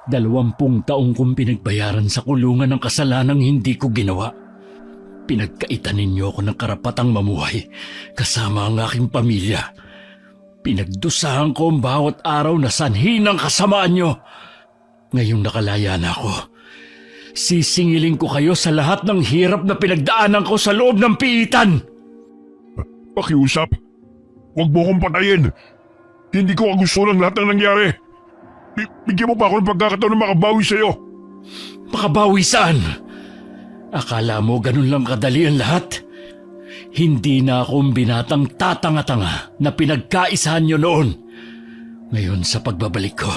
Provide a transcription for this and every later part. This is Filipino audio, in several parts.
20 taong kong pinagbayaran sa kulungan ng kasalanang hindi ko ginawa. Pinagkaitan ninyo ako ng karapatang mamuhay kasama ang aking pamilya. Pinagdusahan ko ang bawat araw na sanhi ng kasamaan nyo. Ngayong nakalaya na ako, sisingilin ko kayo sa lahat ng hirap na pinagdaanan ko sa loob ng piitan. Pakiusap. Huwag mo akong patayin. Hindi ko gusto ng lahat ng nangyari. Bigyan mo pa ako ng pagkakataon na makabawi sa'yo. Makabawi saan? Akala mo ganun lang kadali ang lahat? Hindi na akong binatang tatanga-tanga na pinagkaisahan nyo noon. Ngayon sa pagbabalik ko,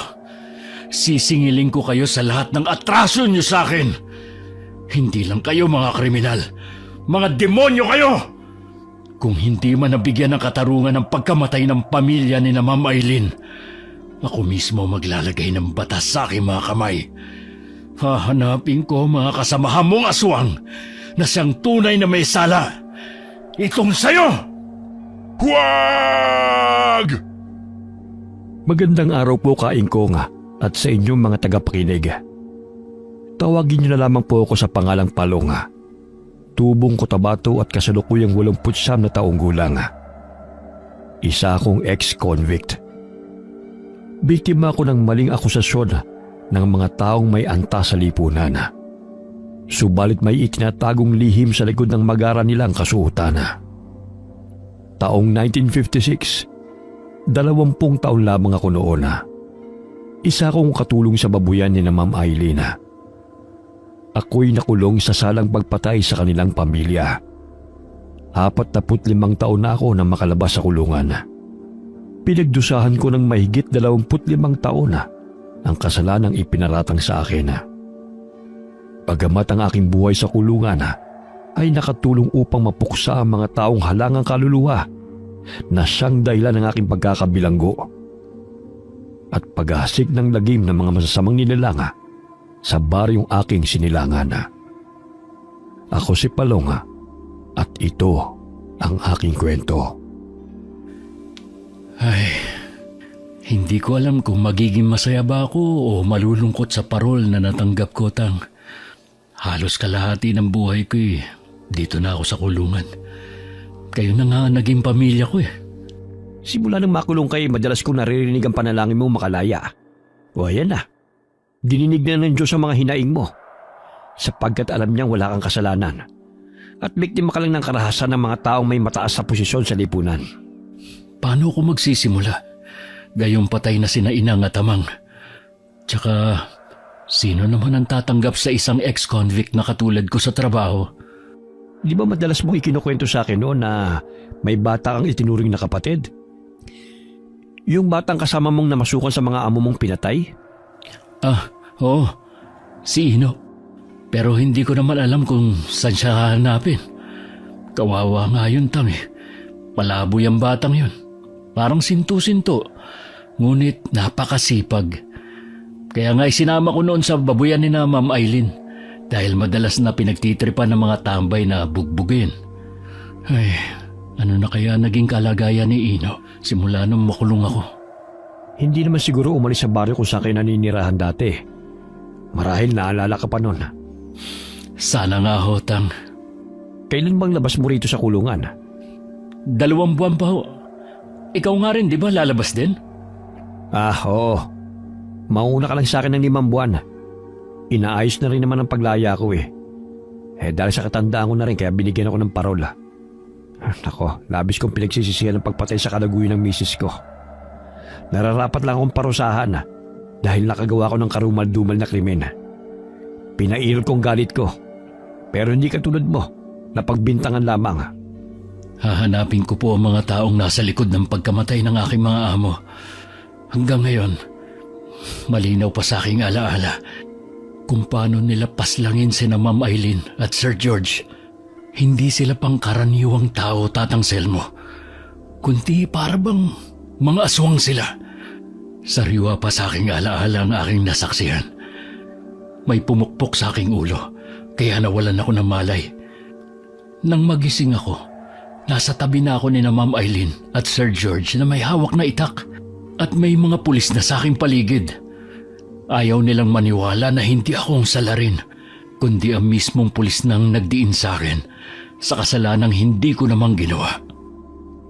sisingilin ko kayo sa lahat ng atraso nyo sa akin. Hindi lang kayo mga kriminal, mga demonyo kayo! Kung hindi man nabigyan ng katarungan ng pagkamatay ng pamilya ni na Ma'am Eileen, ako mismo maglalagay ng batas sa aking mga kamay. Hahanapin ko mga kasamahan mong aswang na siyang tunay na may sala. Itong sayo! Huwag! Magandang araw po Kaingkong at sa inyong mga tagapakinig. Tawagin niyo na lamang po ako sa pangalang Palong. Tubong Cotabato at kasalukuyang 89 na taong gulang. Isa akong ex-convict. Biktima ako ng maling akusasyon ng mga taong may antas sa lipunan. Subalit may itinatagong lihim sa likod ng magara nilang kasuotan. Taong 1956, 20 taon lamang ako noon. Isa akong katulong sa babuyan ni na Ma'am Eileen. Ako'y nakulong sa salang pagpatay sa kanilang pamilya. 45 taon na ako nang makalabas sa kulungan. Pinagdusahan ko ng mahigit 25 taon ang kasalanang ipinaratang sa akin. Bagamat ang aking buhay sa kulungan ay nakatulong upang mapuksa ang mga taong halangang kaluluwa na siyang dahilan ng aking pagkakabilanggo at paghasik ng lagim ng mga masasamang nilalang sa baryong aking sinilangan. Ako si Palong at ito ang aking kwento. Ay, hindi ko alam kung magiging masaya ba ako o malulungkot sa parol na natanggap ko, Tang. Halos kalahati ng buhay ko dito na ako sa kulungan. Kayo na nga naging pamilya ko Simula nang makulong kayo, madalas kong naririnig ang panalangin mo makalaya. O ayan na, dininig na ng Diyos ang mga hinaing mo, sapagkat alam niyang wala kang kasalanan at biktima ka lang ng karahasan ng mga taong may mataas sa posisyon sa lipunan. Paano ko magsisimula? Gayong patay na sina Inang at Amang. Tsaka, sino naman ang tatanggap sa isang ex-convict na katulad ko sa trabaho? Di ba madalas mong ikinukwento sa akin noon na may bata kang itinuring na kapatid? Yung batang kasama mong namasukan sa mga amo mong pinatay? Oo. Si Ino. Pero hindi ko naman alam kung saan siya hahanapin. Kawawa nga yun, Tang Palaboy ang batang yun. Parang sinto-sinto. Ngunit napakasipag. Kaya nga isinama ko noon sa babuyan ni na Ma'am Eileen dahil madalas na pinagtitripan ng mga tambay na bugbugin. Ay, ano na kaya naging kalagayan ni Ino simula nung makulong ako? Hindi naman siguro umalis sa baryo kung saan kayo naninirahan dati. Marahil naalala ka pa noon. Sana nga ho, Tang. Kailan bang labas mo rito sa kulungan? 2 buwan pa ho. Ikaw nga rin, di ba lalabas din? Oo. Mauna ka lang sa akin ng 5 buwan. Inaayos na rin naman ang paglaya ko dahil sa katandaan ko na rin kaya binigyan ako ng parola. Nako, labis kong pinagsisisihan ng pagpatay sa kalaguyan ng misis ko. Nararapat lang akong parusahan dahil nakagawa ko ng karumal-dumal na krimen. Pinairot kong galit ko, pero hindi katulad mo na pagbintangan lamang. Hahanapin ko po ang mga taong nasa likod ng pagkamatay ng aking mga amo. Hanggang ngayon, malinaw pa sa aking alaala kung paano nila paslangin sina Ma'am Eileen at Sir George. Hindi sila pangkaraniwang tao, Tatang Selmo, kundi parabang mga aswang sila. Sariwa pa sa aking alaala ang aking nasaksihan. May pumukpok sa aking ulo, kaya nawalan ako ng malay. Nang magising ako, nasa tabi na ako ni na Ma'am Eileen at Sir George na may hawak na itak at may mga pulis na sa aking paligid. Ayaw nilang maniwala na hindi ako ang salarin, kundi ang mismong pulis nang nagdiin sa akin sa kasalanang hindi ko namang ginawa.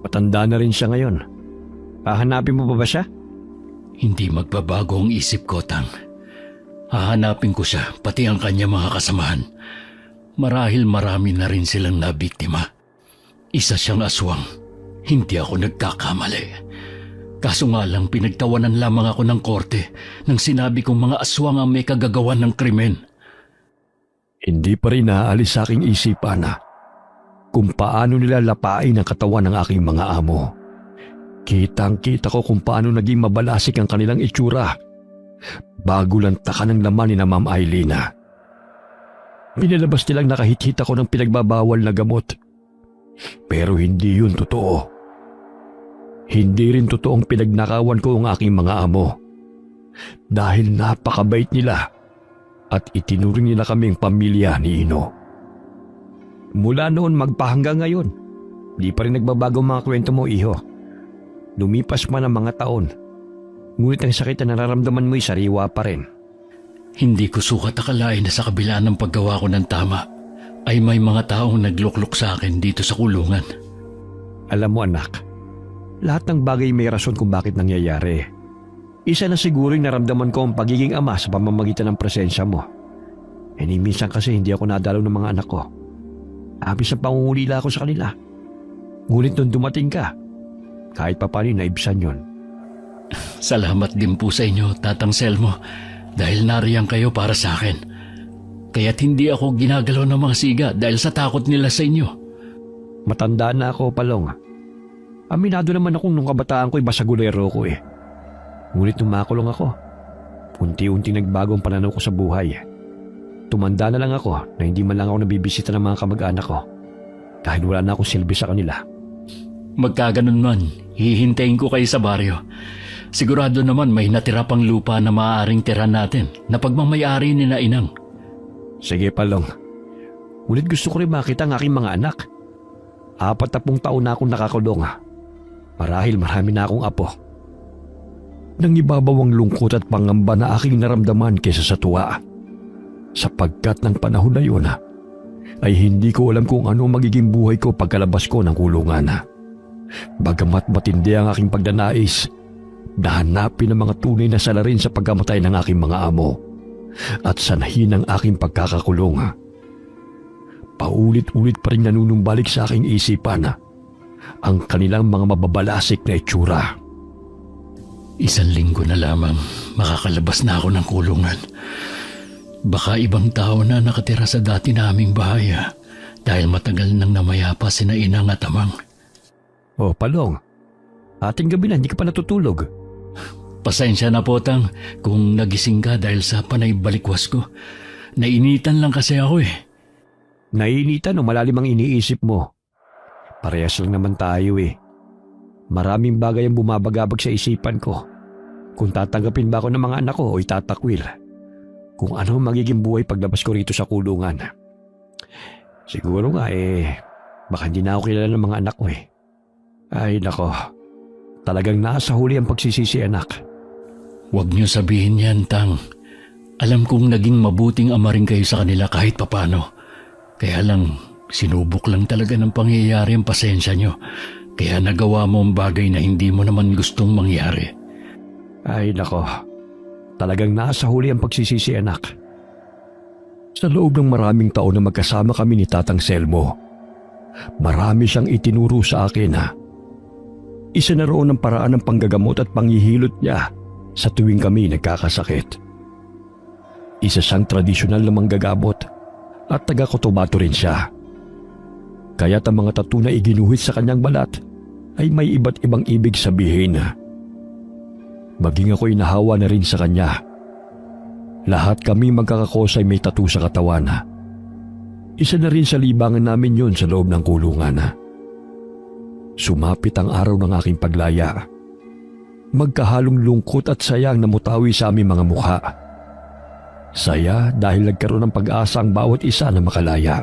Matanda na rin siya ngayon. Hahanapin mo pa ba siya? Hindi magbabago ang isip ko, Tang. Hahanapin ko siya, pati ang kanya mga kasamahan. Marahil marami na rin silang nabiktima. Isa siyang aswang. Hindi ako nagkakamali. Kaso nga lang pinagtawanan lamang ako ng korte nang sinabi kong mga aswang ang may kagagawan ng krimen. Hindi pa rin naaalis sa aking isipan kung paano nila lapain ang katawan ng aking mga amo. Kitang-kita ko kung paano naging mabalasik ang kanilang itsura bago lantakan ng laman ni na Ma'am Eileen. Pinalabas nilang nakahit-hit ako ng pinagbabawal na gamot. Pero hindi yun totoo. Hindi rin totoong pinagnakawan ko ang aking mga amo. Dahil napakabait nila at itinuring nila kaming pamilya ni Ino. Mula noon magpahanggang ngayon, di pa rin nagbabago mga kwento mo, iho. Lumipas man ang mga taon, ngunit ang sakit na nararamdaman mo'y sariwa pa rin. Hindi ko sukat akalain na sa kabila ng paggawa ko ng tama, ay may mga taong nagluklok sa akin dito sa kulungan. Alam mo anak, lahat ng bagay may rason kung bakit nangyayari. Isa na siguro yung naramdaman ko ang pagiging ama sa pamamagitan ng presensya mo. Minsan kasi hindi ako nadalaw ng mga anak ko. Abis ang pangungulila ako sa kanila. Ngunit nung dumating ka, kahit pa paano naibsan yun. Salamat din po sa inyo, Tatang Selmo, dahil nariyan kayo para sa akin. Kaya't hindi ako ginagalaw ng mga siga dahil sa takot nila sa inyo. Matanda na ako, Palong. Aminado naman akong nung kabataan ko'y basagulero ko eh. Ngunit nung makulong ako, unti-unti nagbago ang pananaw ko sa buhay. Tumanda na lang ako na hindi man lang ako nabibisita ng mga kamag-anak ko dahil wala na akong silbi sa kanila. Magkaganon man, hihintayin ko kayo sa baryo. Sigurado naman may natira pang lupa na maaaring tira natin na pagmamayari ni na Inang. Sige, Palong. Ngunit gusto ko rin makita ang aking mga anak. 40 taon na akong nakakulong. Marahil marami na akong apo. Nangibabaw ang lungkot at pangamba na aking naramdaman kaysa sa tuwa. Sapagkat ng panahon na yun ay hindi ko alam kung ano magiging buhay ko pagkalabas ko ng kulungan. Bagamat matindi ang aking pagdanais na hanapin ang mga tunay na salarin sa pagkamatay ng aking mga amo at sanahin ang aking pagkakakulong. Paulit-ulit pa rin nanunumbalik sa aking isipan ang kanilang mga mababalasik na itsura. 1 linggo na lamang makakalabas na ako ng kulungan. Baka ibang tao na nakatira sa dati naming bahay dahil matagal nang namayapa sina Inang at Amang. Oh, Palong, ating gabi na hindi ka pa natutulog. Pasensya na po, Tang, kung nagising ka dahil sa panay balikwas ko. Nainitan lang kasi ako eh. Nainitan o malalim ang iniisip mo? Parehas lang naman tayo eh. Maraming bagay ang bumabagabag sa isipan ko. Kung tatanggapin ba ako ng mga anak ko o itatakwil. Kung ano magiging buhay paglabas ko rito sa kulungan. Siguro nga baka hindi na ako kilala ng mga anak ko eh. Ay nako, talagang nasa huli ang pagsisisi anak. Huwag niyo sabihin yan, Tang. Alam kong naging mabuting ama rin kayo sa kanila kahit papano. Kaya lang, sinubok lang talaga ng pangyayari ang pasensya niyo. Kaya nagawa mo ang bagay na hindi mo naman gustong mangyari. Ay nako, talagang nasa huli ang pagsisisi anak. Sa loob ng maraming taon na magkasama kami ni Tatang Selmo, marami siyang itinuro sa akin Isa na roon ang paraan ng panggagamot at panghihilot niya sa tuwing kami nagkakasakit. Isa siyang tradisyonal na manggagamot at taga-Cotabato rin siya. Kaya't ang mga tattoo na iginuhit sa kanyang balat ay may iba't ibang ibig sabihin. Maging ako'y nahawa na rin sa kanya. Lahat kami magkakakos ay may tattoo sa katawan. Isa na rin sa libangan namin yun sa loob ng kulungan. Sumapit ang araw ng aking paglaya. Magkahalong lungkot at saya ang namutawi sa aming mga mukha. Saya dahil nagkaroon ng pag-asa ang bawat isa na makalaya.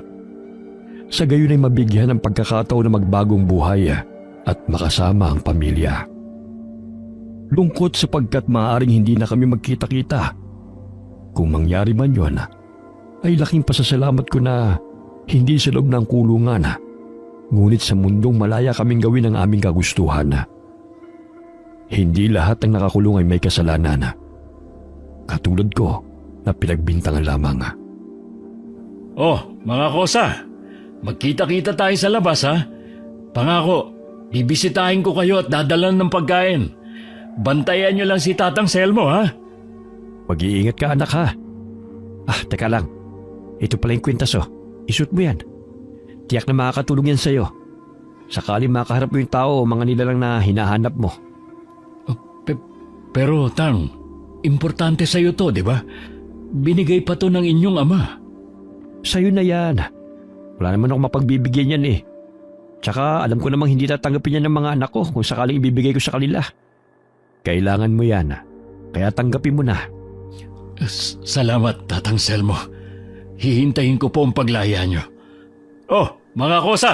Sa gayon ay mabigyan ng pagkakataon na magbagong buhay at makasama ang pamilya. Lungkot sapagkat maaaring hindi na kami magkita-kita Kung mangyari man yon, ay laking pasasalamat ko na hindi sa loob ng kulungan. Ngunit sa mundong malaya kaming gawin ang aming kagustuhan. Hindi lahat ng nakakulong ay may kasalanan. Katulad ko na pinagbintangan lamang. Oh, mga kosa, magkita-kita tayo sa labas ha. Pangako, bibisitahin ko kayo at dadalan ng pagkain. Bantayan niyo lang si Tatang Selmo ha. Mag-iingat ka anak ha. Teka lang. Ito pala yung kwintas oh. Isuot mo yan. Tiyak na makakatulong yan sa'yo. Sakali makaharap mo yung tao o mga nilalang na hinahanap mo. Pero Tang, importante sa'yo to, di ba? Binigay pa to ng inyong ama. Sa'yo na yan. Wala naman ako mapagbibigyan yan eh. Tsaka alam ko namang hindi tatanggapin yan ng mga anak ko kung sakaling ibibigay ko sa kanila. Kailangan mo yan. Kaya tanggapin mo na. Salamat, Tatang Selmo. Hihintayin ko po ang paglaya nyo. Oh, mga kosa,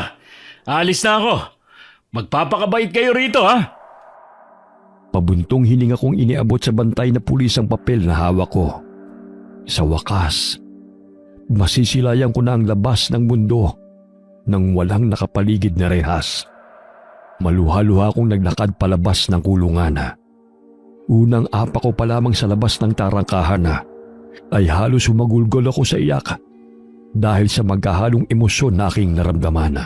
alis na ako. Magpapakabait kayo rito ha. Pabuntong hininga kong iniabot sa bantay na pulis ang papel na hawak ko. Sa wakas, masisilayan ko na ang labas ng mundo nang walang nakapaligid na rehas. Maluha-luha akong naglakad palabas ng kulungan. Unang apa ko pa lamang sa labas ng tarangkahan ay halos humagulgol ako sa iyak dahil sa magkahalong emosyon na aking naramdaman.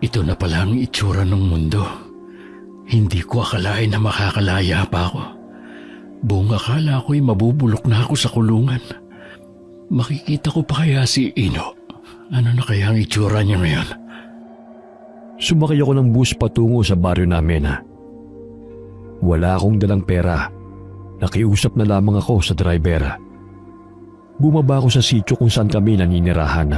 Ito na pala ang itsura ng mundo. Hindi ko akalain na makakalaya pa ako. Buong akala ko'y mabubulok na ako sa kulungan. Makikita ko pa kaya si Ino? Ano na kaya ang itsura niya ngayon? Sumakay ako ng bus patungo sa baryo namin. Wala akong dalang pera. Nakiusap na lamang ako sa driver. Bumaba ako sa sitio kung saan kami naninirahan.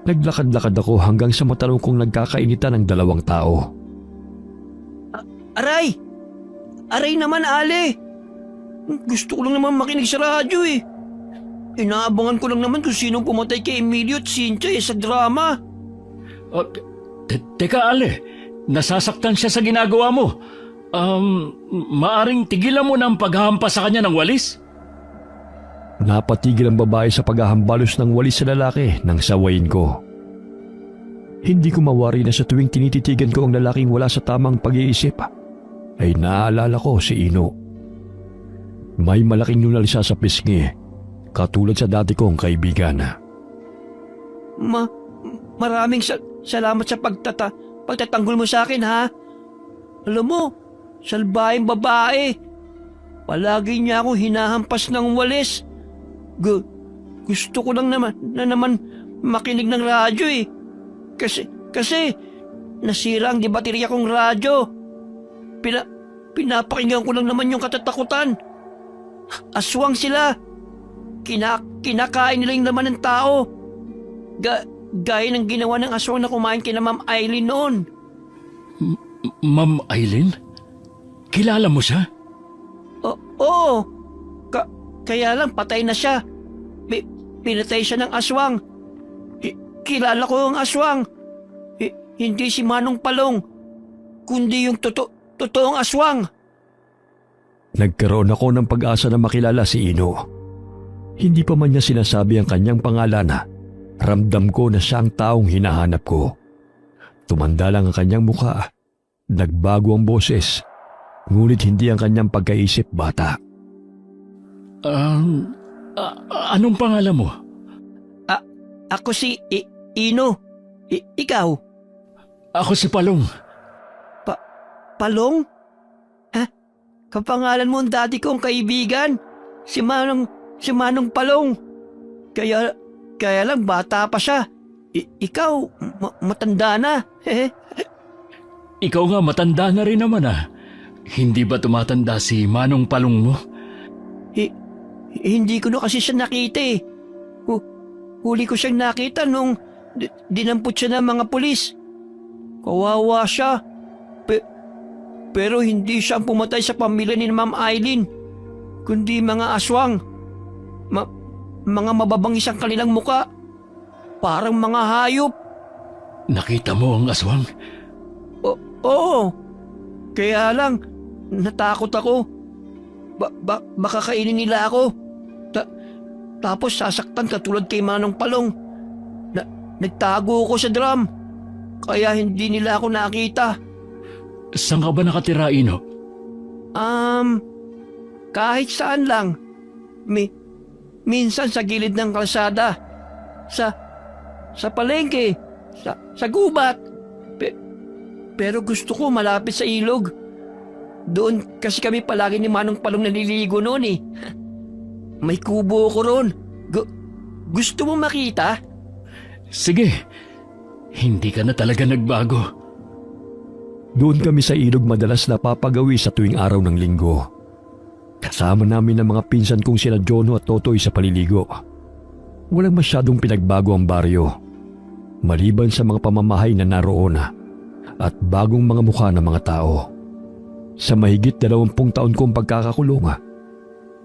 Naglakad-lakad ako hanggang sa matanong kong nagkakainitan ng dalawang tao. Aray! Aray naman, Ale! Gusto ko lang naman makinig sa radyo eh. Inaabangan ko lang naman kung sinong pumatay kay Emilio at Cynthia sa drama. Teka Ale, nasasaktan siya sa ginagawa mo. Maaring tigilan mo na ang paghahampas sa kanya ng walis? Napatigil ang babae sa paghahambalos ng walis sa lalaki nang sawayin ko. Hindi ko mawari na sa tuwing tinititigan ko ang lalaking wala sa tamang pag-iisip, ay naaalala ko si Ino. May malaking nunal siya sa pisngi, katulad sa dati kong kaibigan. Maraming salamat sa pagtatanggol mo sa akin ha. Alam mo, salbahin babae. Palagi niya akong hinahampas ng walis. Gusto ko lang naman makinig ng radyo eh. Kasi nasira ang baterya kong radyo. Pinapakinggan ko lang naman yung katatakutan. Aswang sila. Kinakain nila yung laman ng tao. Gaya ng ginawa ng aswang na kumain kina Ma'am Eileen noon. Ma'am Eileen? Kilala mo siya? Oo. Kaya lang patay na siya. Pinatay siya ng aswang. Kilala ko ang aswang. Hindi si Manong Palong, kundi yung totoong aswang. Nagkaroon ako ng pag-asa na makilala si Ino. Hindi pa man niya sinasabi ang kanyang pangalan, ramdam ko na siya ang taong hinahanap ko. Tumanda lang ang kanyang mukha. Nagbago ang boses, ngunit hindi ang kanyang pagkaisip bata. Anong pangalan mo? Ako si Ino. Ikaw? Ako si Palong. Palong? Kapangalan mo ang dati kong kaibigan. Si Manong Palong. Kaya lang bata pa siya. Ikaw, matanda na. Ikaw nga matanda na rin naman ah. Hindi ba tumatanda si Manong Palong mo? Hindi ko na kasi siya nakita eh. Huli ko siyang nakita nung dinampot siya ng mga pulis. Kawawa siya. Pero hindi siya ang pumatay sa pamilya ni Ma'am Eileen, kundi mga aswang. Mga mababangis ang kanilang muka. Parang mga hayop. Nakita mo ang aswang? Oo. Kaya lang, natakot ako. baka kainin nila ako. Tapos sasaktan katulad kay Manong Palong. Nagtago ako sa drum. Kaya hindi nila ako nakita. Saan ka ba nakatira, Ino? Kahit saan lang. Minsan sa gilid ng kalsada. Sa palengke. Sa gubat. Pero gusto ko malapit sa ilog. Doon kasi kami palagi ni Manong Palong naliligo noon eh. May kubo ko ron. Gusto mo makita? Sige, hindi ka na talaga nagbago. Doon kami sa ilog madalas napapagawi sa tuwing araw ng linggo. Kasama namin ang mga pinsan kong sina Jono at Totoy sa paliligo. Walang masyadong pinagbago ang baryo. Maliban sa mga pamamahay na naroon at bagong mga mukha ng mga tao. Sa mahigit 20 taon kong pagkakakulong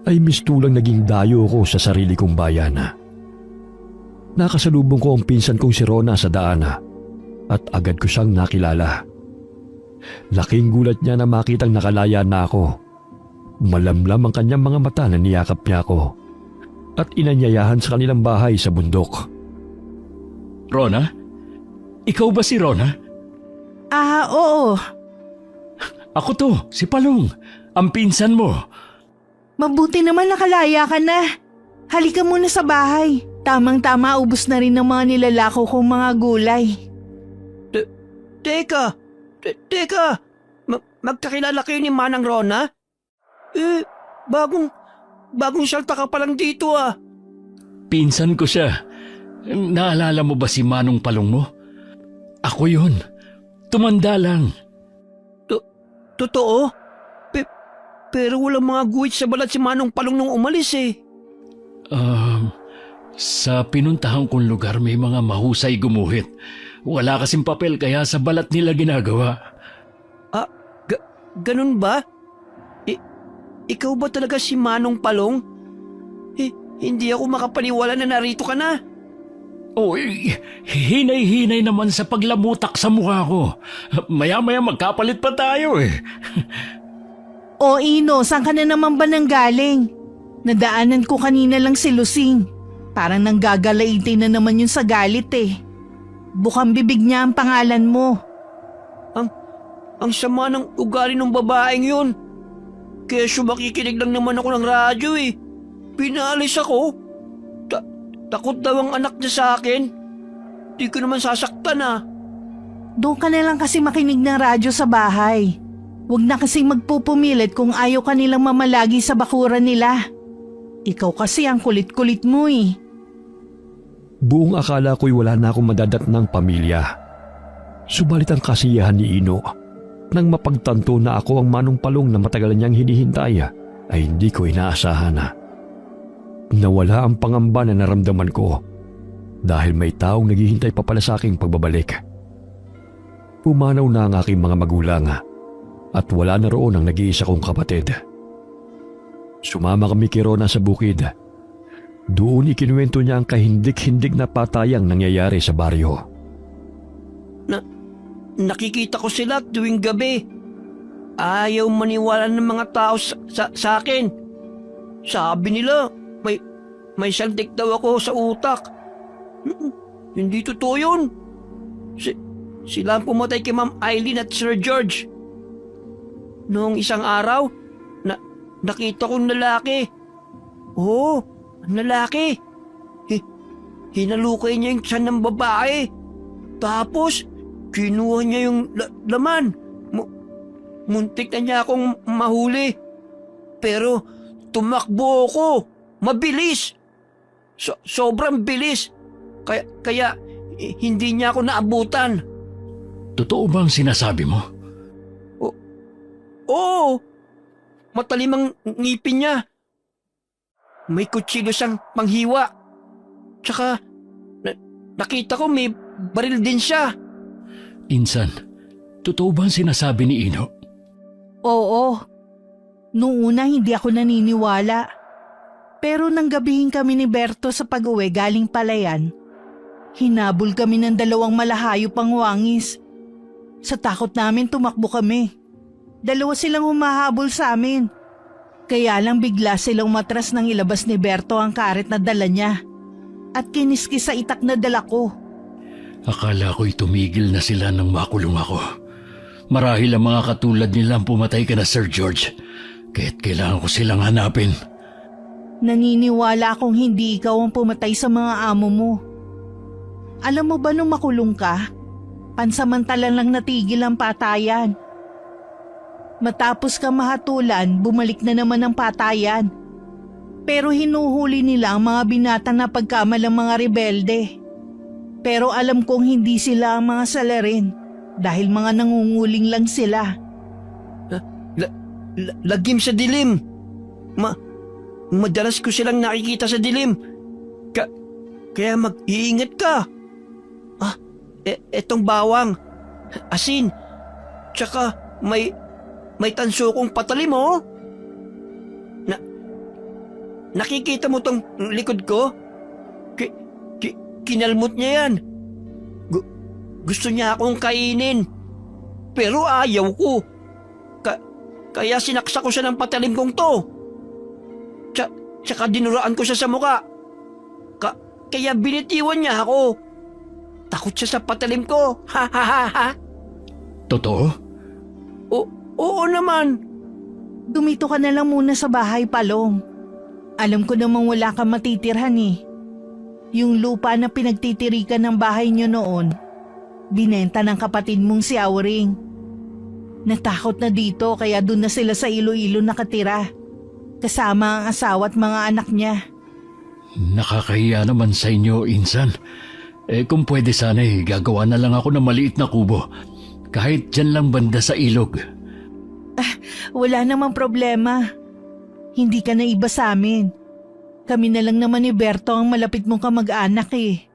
ay mistulang naging dayo ko sa sarili kong bayan. Nakasalubong ko ang pinsan kong si Rona sa daan at agad ko siyang nakilala. Laking gulat niya na makitang nakalaya na ako. Malamlam ang kanyang mga mata na niyakap niya ako at inanyayahan sa kanilang bahay sa bundok. Rona? Ikaw ba si Rona? Oo. Ako to, si Palong, ang pinsan mo. Mabuti naman nakalaya ka na. Halika muna sa bahay. Tamang-tama ubos na rin ng mga nilalako kong mga gulay. Teka! Magkakilala kayo ni Manang Rona? Bagong salta ka pa lang dito Pinsan ko siya. Naalala mo ba si Manong Palong mo? Ako yun. Tumanda lang. Totoo? Pero walang mga guhit sa balat si Manong Palong nung umalis eh. Sa pinuntahan kong lugar may mga mahusay gumuhit. Wala kasing papel kaya sa balat nila ginagawa. Ganun ba? Ikaw ba talaga si Manong Palong? Hindi ako makapaniwala na narito ka na. Hinay-hinay naman sa paglamutak sa mukha ko. Maya-maya magkapalit pa tayo eh. O Ino, saan ka na naman ba nanggaling? Nadaanan ko kanina lang si Lusing. Parang nanggagalaitay na naman yun sa galit eh. Bukang bibig niya ang pangalan mo. Ang sama ng ugali ng babaeng yun. Kesyo makikinig lang naman ako ng radyo eh. Pinalis ako. Takot daw ang anak niya sa akin. Di ko naman sasaktan Doon ka na lang kasi makinig ng radyo sa bahay. Huwag na kasing magpupumilit kung ayaw ka nilang mamalagi sa bakuran nila. Ikaw kasi ang kulit-kulit mo eh. Buong akala ko'y wala na akong madadatnang pamilya. Subalit ang kasiyahan ni Ino nang mapagtanto na ako ang Manong Palong na matagal niyang hinihintay ay hindi ko inaasahan. Nawala ang pangamba na naramdaman ko dahil may taong naghihintay pa pala sa aking pagbabalik. Pumanaw na ang aking mga magulang at wala na roon ang nag-iisa kong kapatid. Sumama kami kay Rona sa bukid. Doon ikinuwento niya ang kahindik-hindik na patayang nangyayari sa baryo. Nakikita ko sila tuwing gabi. Ayaw maniwala ng mga tao sa akin. Sabi nila, may saldik daw ako sa utak. Hindi totoo yun. Sila ang pumatay kay Ma'am Eileen at Sir George. Noong isang araw, nakita kong lalaki. Oo, lalaki. Hinalukay niya yung tiyan ng babae. Tapos, kinuha niya yung laman. Muntik na niya akong mahuli. Pero tumakbo ako. Mabilis. Sobrang bilis. Kaya hindi niya ako naabutan. Totoo ba ang sinasabi mo? Oo. Matalim ang ngipin niya. May kutsilyo siyang panghiwa. Tsaka nakita ko may baril din siya. Insan, totoo ba ang sinasabi ni Ino? Oo. Noong una hindi ako naniniwala. Pero nang gabihin kami ni Berto sa pag-uwi galing palayan, hinabol kami ng 2 malahayop ang wangis. Sa takot namin tumakbo kami. 2 silang humahabol sa amin. Kaya lang bigla silang matras nang ilabas ni Berto ang karet na dala niya at kiniskis sa itak na dala ko. Akala ko'y tumigil na sila nang makulong ako. Marahil ang mga katulad nilang pumatay ka na, Sir George. Kaya't kailangan ko silang hanapin. Naniniwala akong hindi ikaw ang pumatay sa mga amo mo. Alam mo ba nung makulong ka, pansamantala lang natigil ang patayan. Matapos ka mahatulan, bumalik na naman ang patayan. Pero hinuhuli nila ang mga binata na pagkamalang mga rebelde. Pero alam kong hindi sila ang mga salarin dahil mga nangunguling lang sila. Lagim sa dilim. Madalas ko silang nakikita sa dilim. Kaya mag-iingat ka. Etong bawang, asin, tsaka may tanso kong patalim oh. Nakikita mo tong likod ko? Kinalmot niya yan. Gusto niya akong kainin. Pero ayaw ko. Kaya sinaksa ko siya ng patalim kong to. Tsaka dinuraan ko siya sa muka. Kaya binitiwan niya ako. Takot siya sa patalim ko. Ha ha ha ha. Totoo? Oo naman. Dumito ka na lang muna sa bahay, Palong. Alam ko namang wala kang matitirhan eh. Yung lupa na pinagtitirikan ng bahay niyo noon, binenta ng kapatid mong si Auring. Natakot na dito kaya doon na sila sa Iloilo nakatira. Kasama ang asawa at mga anak niya. Nakakahiya naman sa inyo, Insan. Kung pwede sana gagawa na lang ako ng maliit na kubo. Kahit dyan lang banda sa ilog. Wala namang problema. Hindi ka na iba sa amin. Kami na lang naman ni Berto ang malapit mong kamag-anak eh.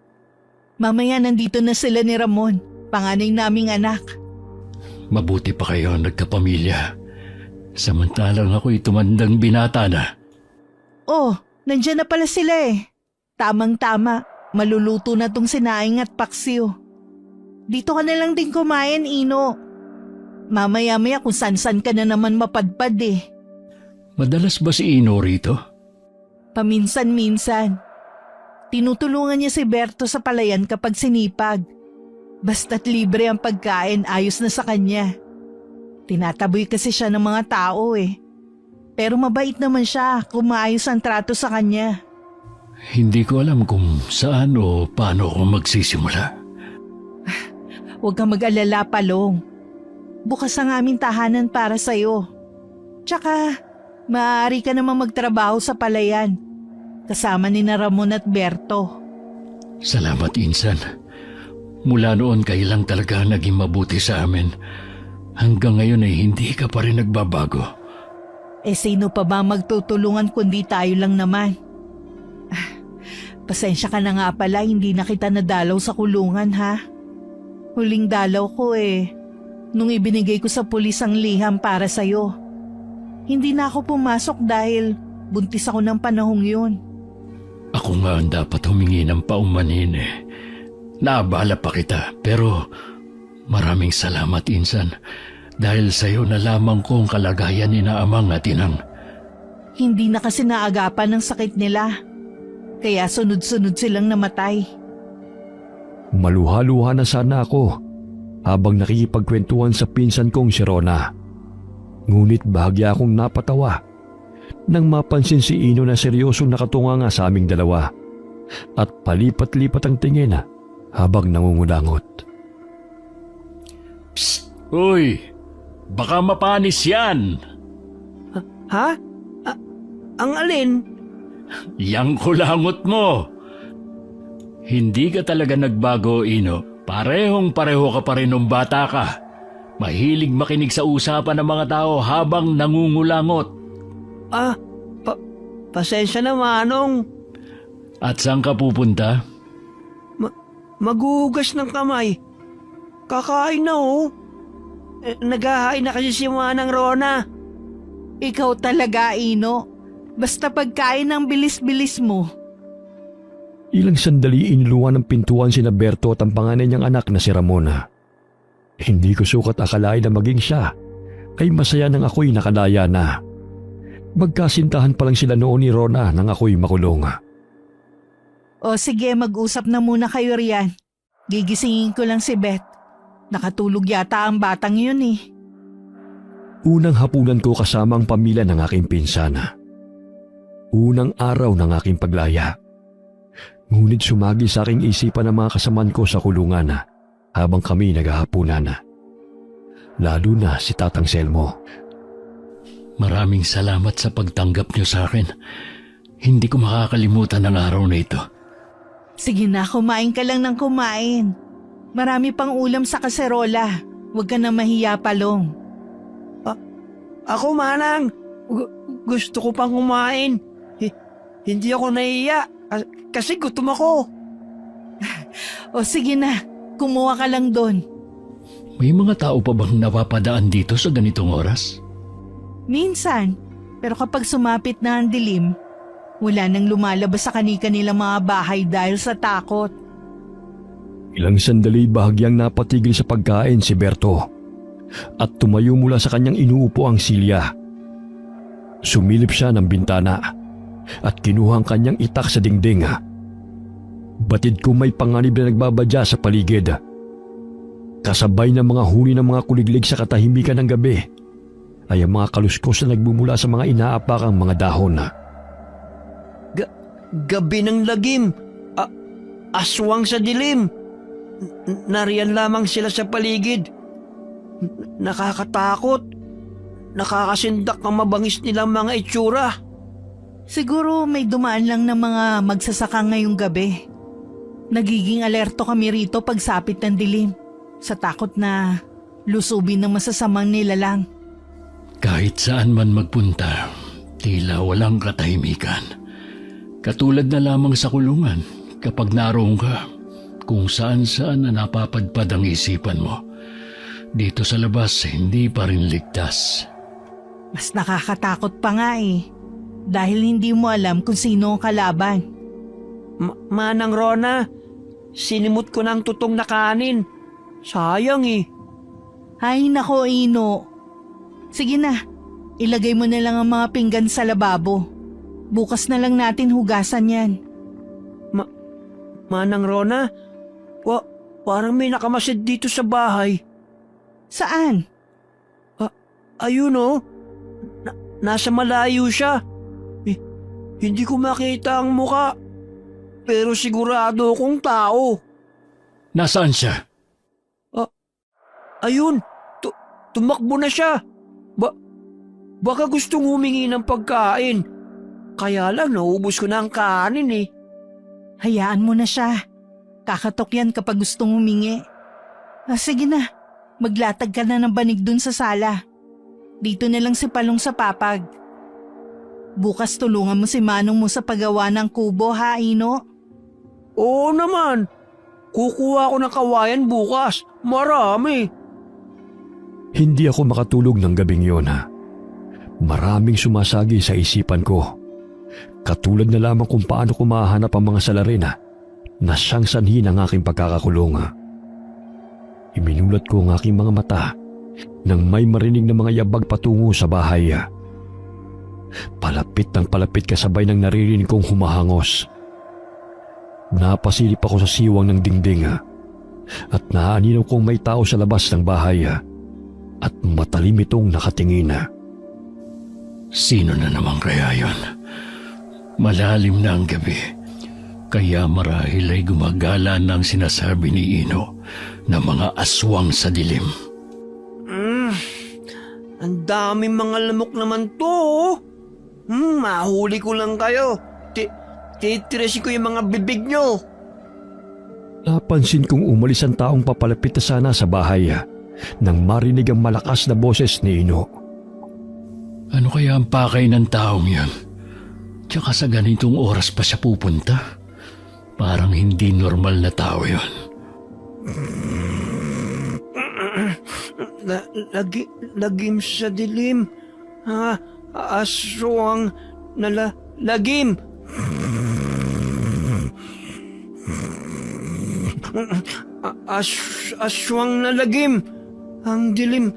Mamaya nandito na sila ni Ramon, panganay naming anak. Mabuti pa kayo nagkapamilya. Samantalang ako'y tumandang binata na. Oh, nandyan na pala sila eh. Tamang-tama, maluluto na tong sinaing at paksiw. Dito ka na lang din kumain, Ino. Mamaya-maya kung san-san ka na naman mapadpad eh. Madalas ba si Ino rito? Paminsan-minsan. Tinutulungan niya si Berto sa palayan kapag sinipag. Basta't libre ang pagkain, ayos na sa kanya. Tinataboy kasi siya ng mga tao eh. Pero mabait naman siya kung maayos ang trato sa kanya. Hindi ko alam kung saan o paano ako magsisimula. Huwag kang mag-alala, Palong. Bukas ang aming tahanan para sa'yo. Tsaka, maaari ka namang magtrabaho sa palayan. Kasama ni na Ramon at Berto. Salamat, Insan. Mula noon kayo lang talaga naging mabuti sa amin. Hanggang ngayon ay hindi ka pa rin nagbabago. Sino pa ba magtutulungan kundi tayo lang naman? Pasensya ka na nga pala, hindi na kita nadalaw sa kulungan ha. Huling dalaw ko nung ibinigay ko sa pulis ang liham para sa'yo. Hindi na ako pumasok dahil buntis ako ng panahong yun. Ako nga ang dapat humingi ng paumanhin eh. Naabala pa kita pero maraming salamat, Insan. Dahil sa'yo nalaman ko ang kalagayan ni na amang at inang. Hindi na kasi naagapan ng sakit nila. Kaya sunod-sunod silang namatay. Maluha-luha na sana ako habang nakikipagkwentuhan sa pinsan kong si Rona. Ngunit bahagya akong napatawa nang mapansin si Ino na seryosong nakatunga nga sa aming dalawa at palipat-lipat ang tingin habang nangungulangot. Psst! Uy! Baka mapanis yan! Ha? Ang alin? Yang kulangot mo! Hindi ka talaga nagbago, Ino. Parehong-pareho ka pa rin nung bata ka. Mahilig makinig sa usapan ng mga tao habang nangungulangot. Pasensya na, Manong. At saan ka pupunta? Maghuhugas ng kamay. Kakain na oh. Naghahain na kasi si Manang Rona. Ikaw talaga, Ino. Basta pagkain ang bilis-bilis mo. Ilang sandali iniluwan ng pintuan si Berto at ang panganay niyang anak na si Ramona. Hindi ko sukat akalain na maging siya ay masaya nang ako'y nakalaya na. Magkasintahan pa lang sila noon ni Rona nang ako'y makulong. O sige, mag-usap na muna kayo riyan. Gigisingin ko lang si Beth. Nakatulog yata ang batang yun eh. Unang hapunan ko kasama ang pamilya ng aking pinsana. Unang araw ng aking paglaya. Ngunit sumagi sa aking isipan ng mga kasamaan ko sa kulungan habang kami naghahapunan. Lalo na si Tatang Selmo. Maraming salamat sa pagtanggap niyo sa akin. Hindi ko makakalimutan ang araw na ito. Sige na, kumain ka lang ng kumain. Marami pang ulam sa kaserola. Huwag ka na mahiya, Palong. Ako, Manang. Gusto ko pang kumain. Hindi ako nahiya kasi gutom ako. O sige na, kumuha ka lang doon. May mga tao pa bang napapadaan dito sa ganitong oras? Minsan, pero kapag sumapit na ang dilim, wala nang lumalabas sa kani-kanilang mga bahay dahil sa takot. Ilang sandali bahagyang napatigil sa pagkain si Berto at tumayo mula sa kanyang inuupo ang silya. Sumilip siya ng bintana at kinuha ang kanyang itak sa dingding. Batid ko may panganib na nagbabadya sa paligid. Kasabay ng mga huni ng mga kuliglig sa katahimikan ng gabi ay ang mga kaluskos na nagbumula sa mga inaapakang mga dahon. Gabi ng lagim. Aswang sa dilim. Nariyan lamang sila sa paligid. Nakakatakot. Nakakasindak ang mabangis nilang mga itsura. Siguro may dumaan lang ng mga magsasaka ngayong gabi. Nagiging alerto kami rito pagsapit ng dilim sa takot na lusubin ng masasamang nilalang. Kahit saan man magpunta, tila walang katahimikan. Katulad na lamang sa kulungan kapag naroon ka, kung saan-saan na napapadpad ang isipan mo. Dito sa labas, hindi pa rin ligtas. Mas nakakatakot pa nga eh, dahil hindi mo alam kung sino ang kalaban. Manang Rona, sinimot ko ng tutong na kanin. Sayang eh. Ay nako, Ino. Sige na, ilagay mo na lang ang mga pinggan sa lababo. Bukas na lang natin hugasan yan. Manang Rona, parang may nakamasid dito sa bahay. Saan? Ayun oh, nasa malayo siya. Hindi ko makita ang muka, pero sigurado akong tao. Nasaan siya? Ayun, tumakbo na siya. Baka gustong humingi ng pagkain. Kaya lang naubos ko na ang kanin eh. Hayaan mo na siya. Kakatok yan kapag gustong humingi. Sige na, maglatag ka na ng banig dun sa sala. Dito na lang si Palong sa papag. Bukas tulungan mo si Manong mo sa paggawa ng kubo ha, Ino? Oo naman. Kukuha ko ng kawayan bukas. Marami. Hindi ako makatulog ng gabing yon. Maraming sumasagi sa isipan ko. Katulad na lamang kung paano ko mahanap ang mga salarin na siyang sanhi ng aking pagkakakulong. Iminulat ko ang aking mga mata nang may marinig na mga yabag patungo sa bahay. Palapit ng palapit kasabay ng naririnig kong humahangos. Napasilip ako sa siwang ng dingding at naaninaw kong may tao sa labas ng bahay at matalim itong nakatingin. Sino na naman kaya yon? Malalim na ang gabi, kaya marahil ay gumagala ng sinasabi ni Ino na mga aswang sa dilim. Ang daming mga lamok naman to. Mahuli ko lang kayo. Titirasin ko yung mga bibig nyo. Napansin kong umalis ang taong papalapit na sana sa bahay nang marinig ang malakas na boses ni Ino. Ano kaya ang pakay ng taong yan? Tsaka sa ganitong oras pa siya pupunta? Parang hindi normal na tao yon. Lagim sa dilim. Aswang na lagim. Aswang na lagim. Ang dilim.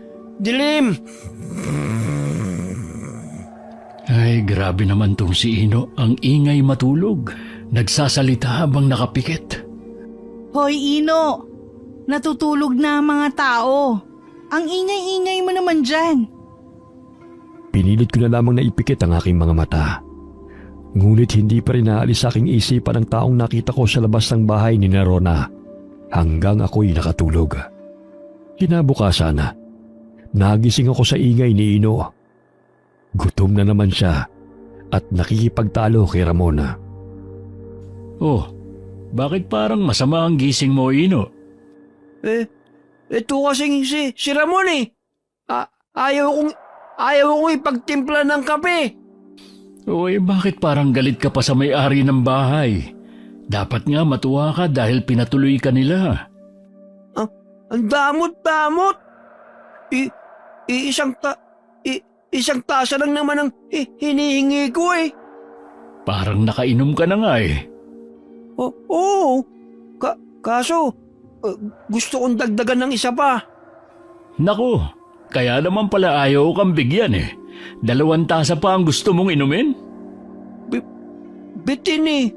Ay Ay, grabe naman tong si Ino. Ang ingay matulog. Nagsasalita habang nakapikit. Hoy Ino, natutulog na ang mga tao. Ang ingay-ingay mo naman dyan. Pinilit ko na lamang na ipikit ang aking mga mata. Ngunit hindi pa rin naalis sa aking isipan ang taong nakita ko sa labas ng bahay ni Nerona hanggang ako'y nakatulog. Kinabukasan, nagising ako sa ingay ni Ino. Gutom na naman siya at nakikipagtalo kay Ramona. Oh, bakit parang masama ang gising mo, Ino? Ito kasing si Ramon eh. Ayaw kong ipagtimpla ng kape. Uy, bakit parang galit ka pa sa may-ari ng bahay? Dapat nga matuwa ka dahil pinatuloy ka nila. Ang damot-damot. Isang tasa lang naman ang hinihingi ko eh. Parang nakainom ka na nga eh. Oo. Kaso, gusto kong dagdagan ng isa pa. Naku, kaya naman pala ayaw kang bigyan eh. 2 tasa pa ang gusto mong inumin? Bitin eh.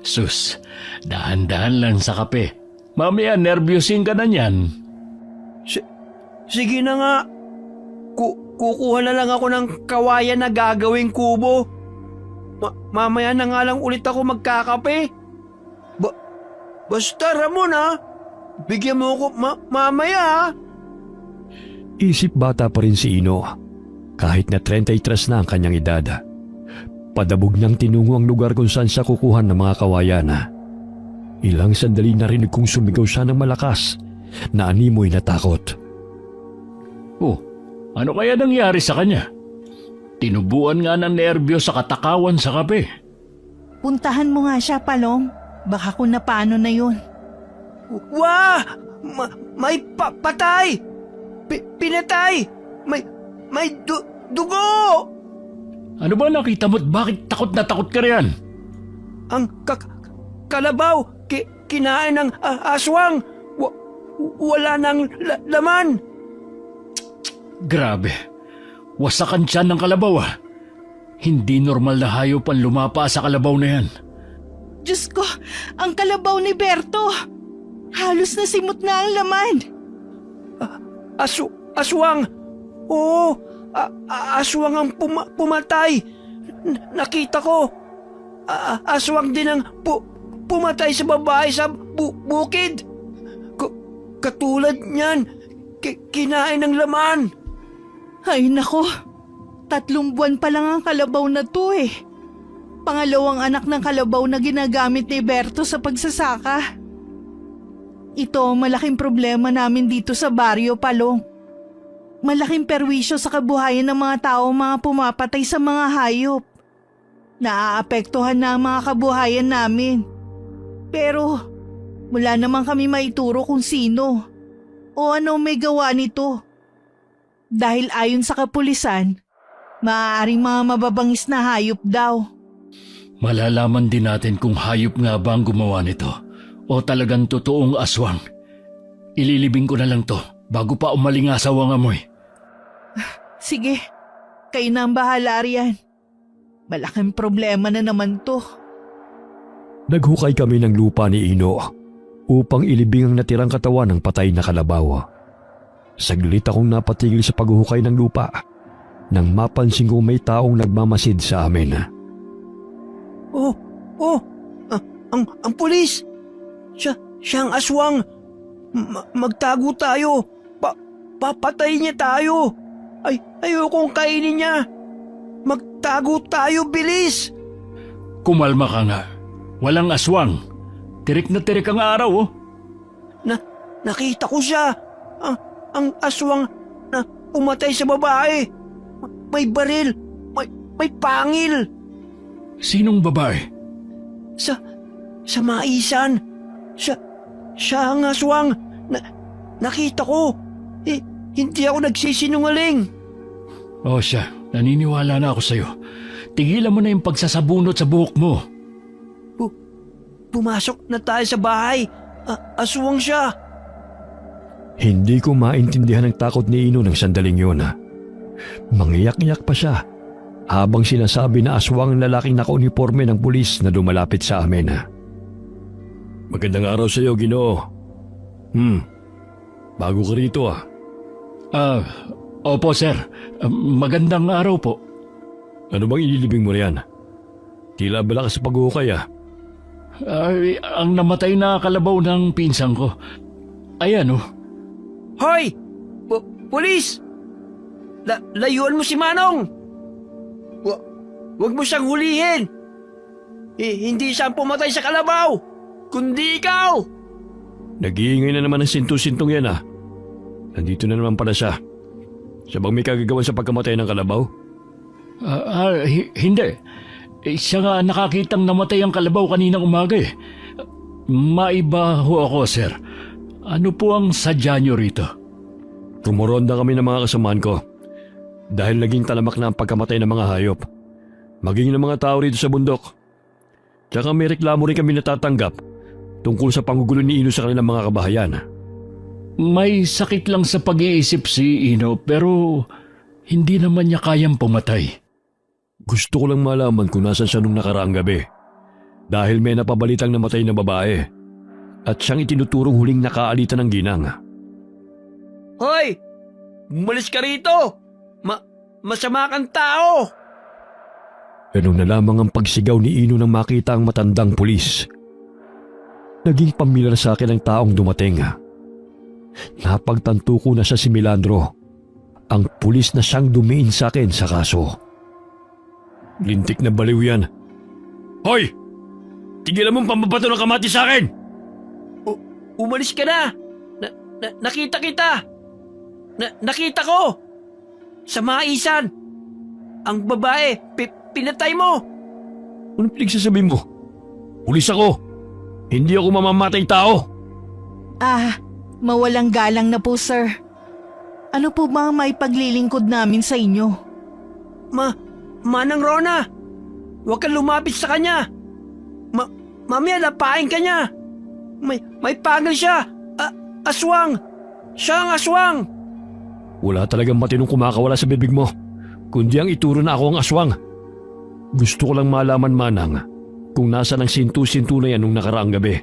Sus, dahan-dahan lang sa kape. Mamaya nervyusin ka na niyan. Sige na nga. Kukuha na lang ako ng kawayan na gagawing kubo. Mamaya na nga lang ulit ako magkakape. Basta Ramon ha. Bigyan mo ako mamaya ha. Isip bata pa rin si Ino, kahit na 33 na ang kanyang edad. Padabog niyang tinungo ang lugar kung saan siya kukuha ng mga kawayan. Ilang sandali narinig kong sumigaw siya ng malakas na animoy na takot. Oh, ano kaya nangyari sa kanya? Tinubuan nga ng nerbyo sa katakawan sa kape. Puntahan mo nga siya, Palong. Baka kung napano na yun. Wah! May patay! Pinatay! May dugo! Ano ba nakita mo't bakit takot na takot ka riyan? Ang kalabaw kinain ng aswang. Wala nang laman. Grabe, wasakan siya ng kalabaw ah. Hindi normal na hayop ang lumapa sa kalabaw na yan. Diyos ko, ang kalabaw ni Berto. Halos nasimot na ang laman. Aswang! Oo, aswang ang pumatay. Nakita ko. Aswang din ang pumatay sa babae sa bukid. Katulad niyan, kinain ng laman. Ay nako, 3 buwan pa lang ang kalabaw na to eh. Pangalawang anak ng kalabaw na ginagamit ni Berto sa pagsasaka. Ito ang malaking problema namin dito sa baryo, Palong. Malaking perwisyo sa kabuhayan ng mga tao mga pumapatay sa mga hayop. Naaapektuhan na ang mga kabuhayan namin. Pero wala naman kami maituro kung sino o ano may gawa nito. Dahil ayon sa kapulisan, maaaring mga mababangis na hayop daw. Malalaman din natin kung hayop nga ba ang gumawa nito o talagang totoong aswang. Ililibing ko na lang to bago pa umalingasaw ang amoy. Sige, kayo na ang bahala riyan. Malaking problema na naman to. Naghukay kami ng lupa ni Ino upang ilibing ang natirang katawan ng patay na kalabaw. Saglit akong napatigil sa paghuhukay ng lupa nang mapansin kong may taong nagmamasid sa amin. Ang pulis! Siya ang aswang! Magtago tayo! Papatay niya tayo! Ayokong kainin niya! Magtago tayo, bilis! Kumalma ka nga. Walang aswang. Tirik na tirik ang araw oh. Nakita ko siya! Ang aswang na pumatay sa babae! May baril! May pangil! Sinong babae? Sa maisan! Siya ang aswang! Nakita ko! Hindi ako nagsisinungaling! O siya, naniniwala na ako sa'yo. Tigilan mo na yung pagsasabunot sa buhok mo. Pumasok na tayo sa bahay! Aswang siya! Hindi ko maintindihan ang takot ni Ino ng sandaling yun. Mangiyak-iyak pa siya habang sinasabi na aswang ang lalaking naka-uniforme ng pulis na lumalapit sa amin. Magandang araw sa iyo, Ginoo. Bago ka rito ah. Opo sir, magandang araw po. Ano bang inilibing mo riyan? Tila bala ka sa pag-uukay ah. Ang namatay na kalabaw ng pinsang ko. Ayan oh. Hoy! Pulis! Layuan mo si Manong! Huwag mo siyang hulihin! Hindi siya ang pumatay sa kalabaw, kundi ikaw! Nag-iingay na naman ang sintu-sintong yan ah. Nandito na naman pala siya. Siya bang may kagagawan sa pagkamatay ng kalabaw? Hindi. Siya nga nakakitang namatay ang kalabaw kaninang umaga eh. Maiba ho ako, sir. Ano po ang sadya niyo rito? Tumuronda kami ng mga kasamaan ko. Dahil naging talamak na ang pagkamatay ng mga hayop. Maging ng mga tao rito sa bundok. Tsaka may reklamo rin kami natatanggap tungkol sa panggugulo ni Ino sa kanilang mga kabahayan. May sakit lang sa pag-iisip si Ino pero hindi naman niya kayang pumatay. Gusto ko lang malaman kung nasan siya nung nakaraang gabi. Dahil may napabalitang namatay na babae at siyang itinuturong huling nakaalitan ng ginang. Hoy! Umalis ka rito! Masama kang tao! Ganun na lamang ang pagsigaw ni Ino nang makita ang matandang pulis. Naging pamilyar sa akin ang taong dumating. Napagtanto ko na siya si Milandro, ang pulis na siyang dumiin sa akin sa kaso. Lintik na baliw yan. Hoy! Tigilan mong pambabato ng kamati sa akin! Umalis ka na! Nakita kita! Nakita ko! Sa maisan! Ang babae, pinatay mo! Anong pinagsasabihin mo? Pulis ako! Hindi ako mamamatay tao! Mawalang galang na po, sir. Ano po ba ang maipaglilingkod namin sa inyo? Manang Rona! Huwag kang lumapit sa kanya! Mamaya lapain ka niya! May pagal siya! Aswang! Siya ang aswang! Wala talagang matinong kumakawala sa bibig mo, kundi ang ituro na ako ang aswang. Gusto ko lang malaman, Manang, kung nasa ng sintu-sintu na yan nung nakaraang gabi.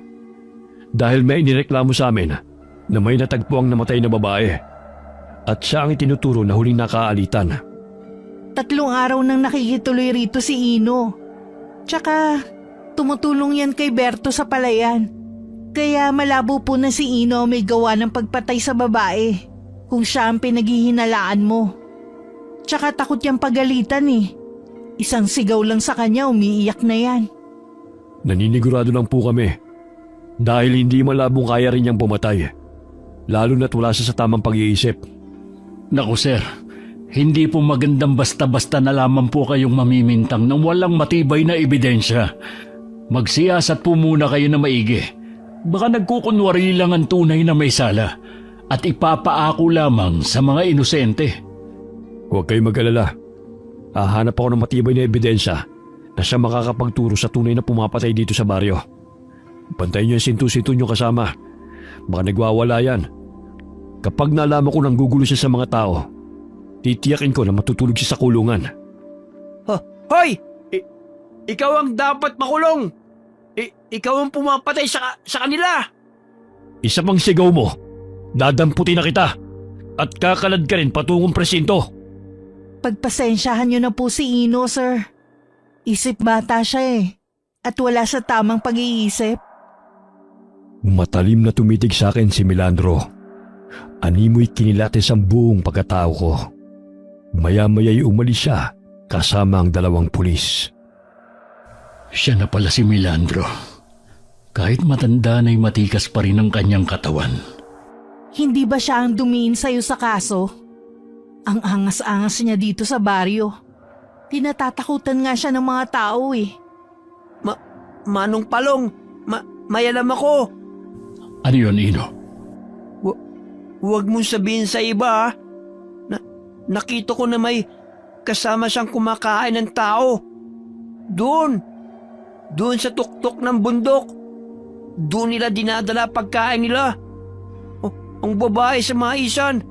Dahil may inireklamo sa amin na may natagpo ang namatay na babae at siya ang itinuturo na huling nakaalitan. 3 araw nang nakikituloy rito si Ino. Tsaka tumutulong yan kay Berto sa palayan. Kaya malabo po na si Ino may gawa ng pagpatay sa babae kung siya ang pinaghihinalaan mo. Tsaka takot yang pagalitan eh. Isang sigaw lang sa kanya umiiyak na yan. Naninigurado lang po kami dahil hindi malabong kaya rin niyang pumatay, lalo na't wala siya sa tamang pag-iisip. Naku sir, hindi po magandang basta-basta na lamang po kayong mamimintang ng walang matibay na ebidensya. Magsiyasat po muna kayo na maigi. Baka nagkukunwari lang ang tunay na may sala at ipapaako lamang sa mga inosente. Huwag kayong mag-alala. Hahanap ako ng matibay na ebidensya na siya makakapagturo sa tunay na pumapatay dito sa baryo. Bantayin niyo yung sintu-sintu niyo kasama. Baka nagwawala yan. Kapag nalaman ko nang gugulo siya sa mga tao, titiyakin ko na matutulog siya sa kulungan. Hoy! Ikaw ang dapat makulong! Ikaw ang pumapatay sa kanila! Isa pang sigaw mo, dadamputin na kita at kakalad ka rin patungong presinto. Pagpasensyahan niyo na po si Ino, sir. Isip bata siya eh. At wala sa tamang pag-iisip. Matalim na tumitig sa akin si Milandro. Animoy kinilatis ang buong pagkatao ko. Maya-maya'y umalis siya kasama ang 2 pulis. Siya na pala si Milandro. Kahit matanda na'y matikas pa rin ang kanyang katawan. Hindi ba siya ang dumiin sa'yo sa kaso? Ang angas-angas niya dito sa baryo. Tinatatakutan nga siya ng mga tao eh. Manong Palong, may alam ako. Ano yun, Ino? Huwag mong sabihin sa iba, ha? Nakita ko na may kasama siyang kumakain ng tao. Doon sa tuktok ng bundok. Doon nila dinadala pagkain nila. Ang babae sa maisan,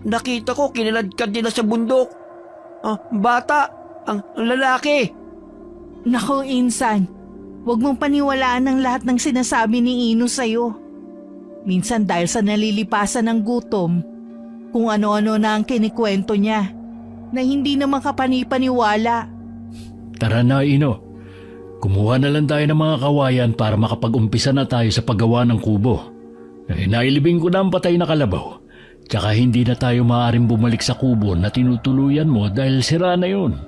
nakita ko kiniladkad nila sa bundok. Bata, ang lalaki. Nako, Insan. Huwag mong paniwalaan ang lahat ng sinasabi ni Ino sa'yo. Minsan dahil sa nalilipasan ng gutom, kung ano-ano na ang kinikwento niya, na hindi naman kapanipaniwala. Tara na, Ino. Kumuha na lang tayo ng mga kawayan para makapag-umpisa na tayo sa paggawa ng kubo. Nailibing ko na ang patay na kalabaw. Tsaka hindi na tayo maaaring bumalik sa kubo na tinutuluyan mo dahil sira na yun.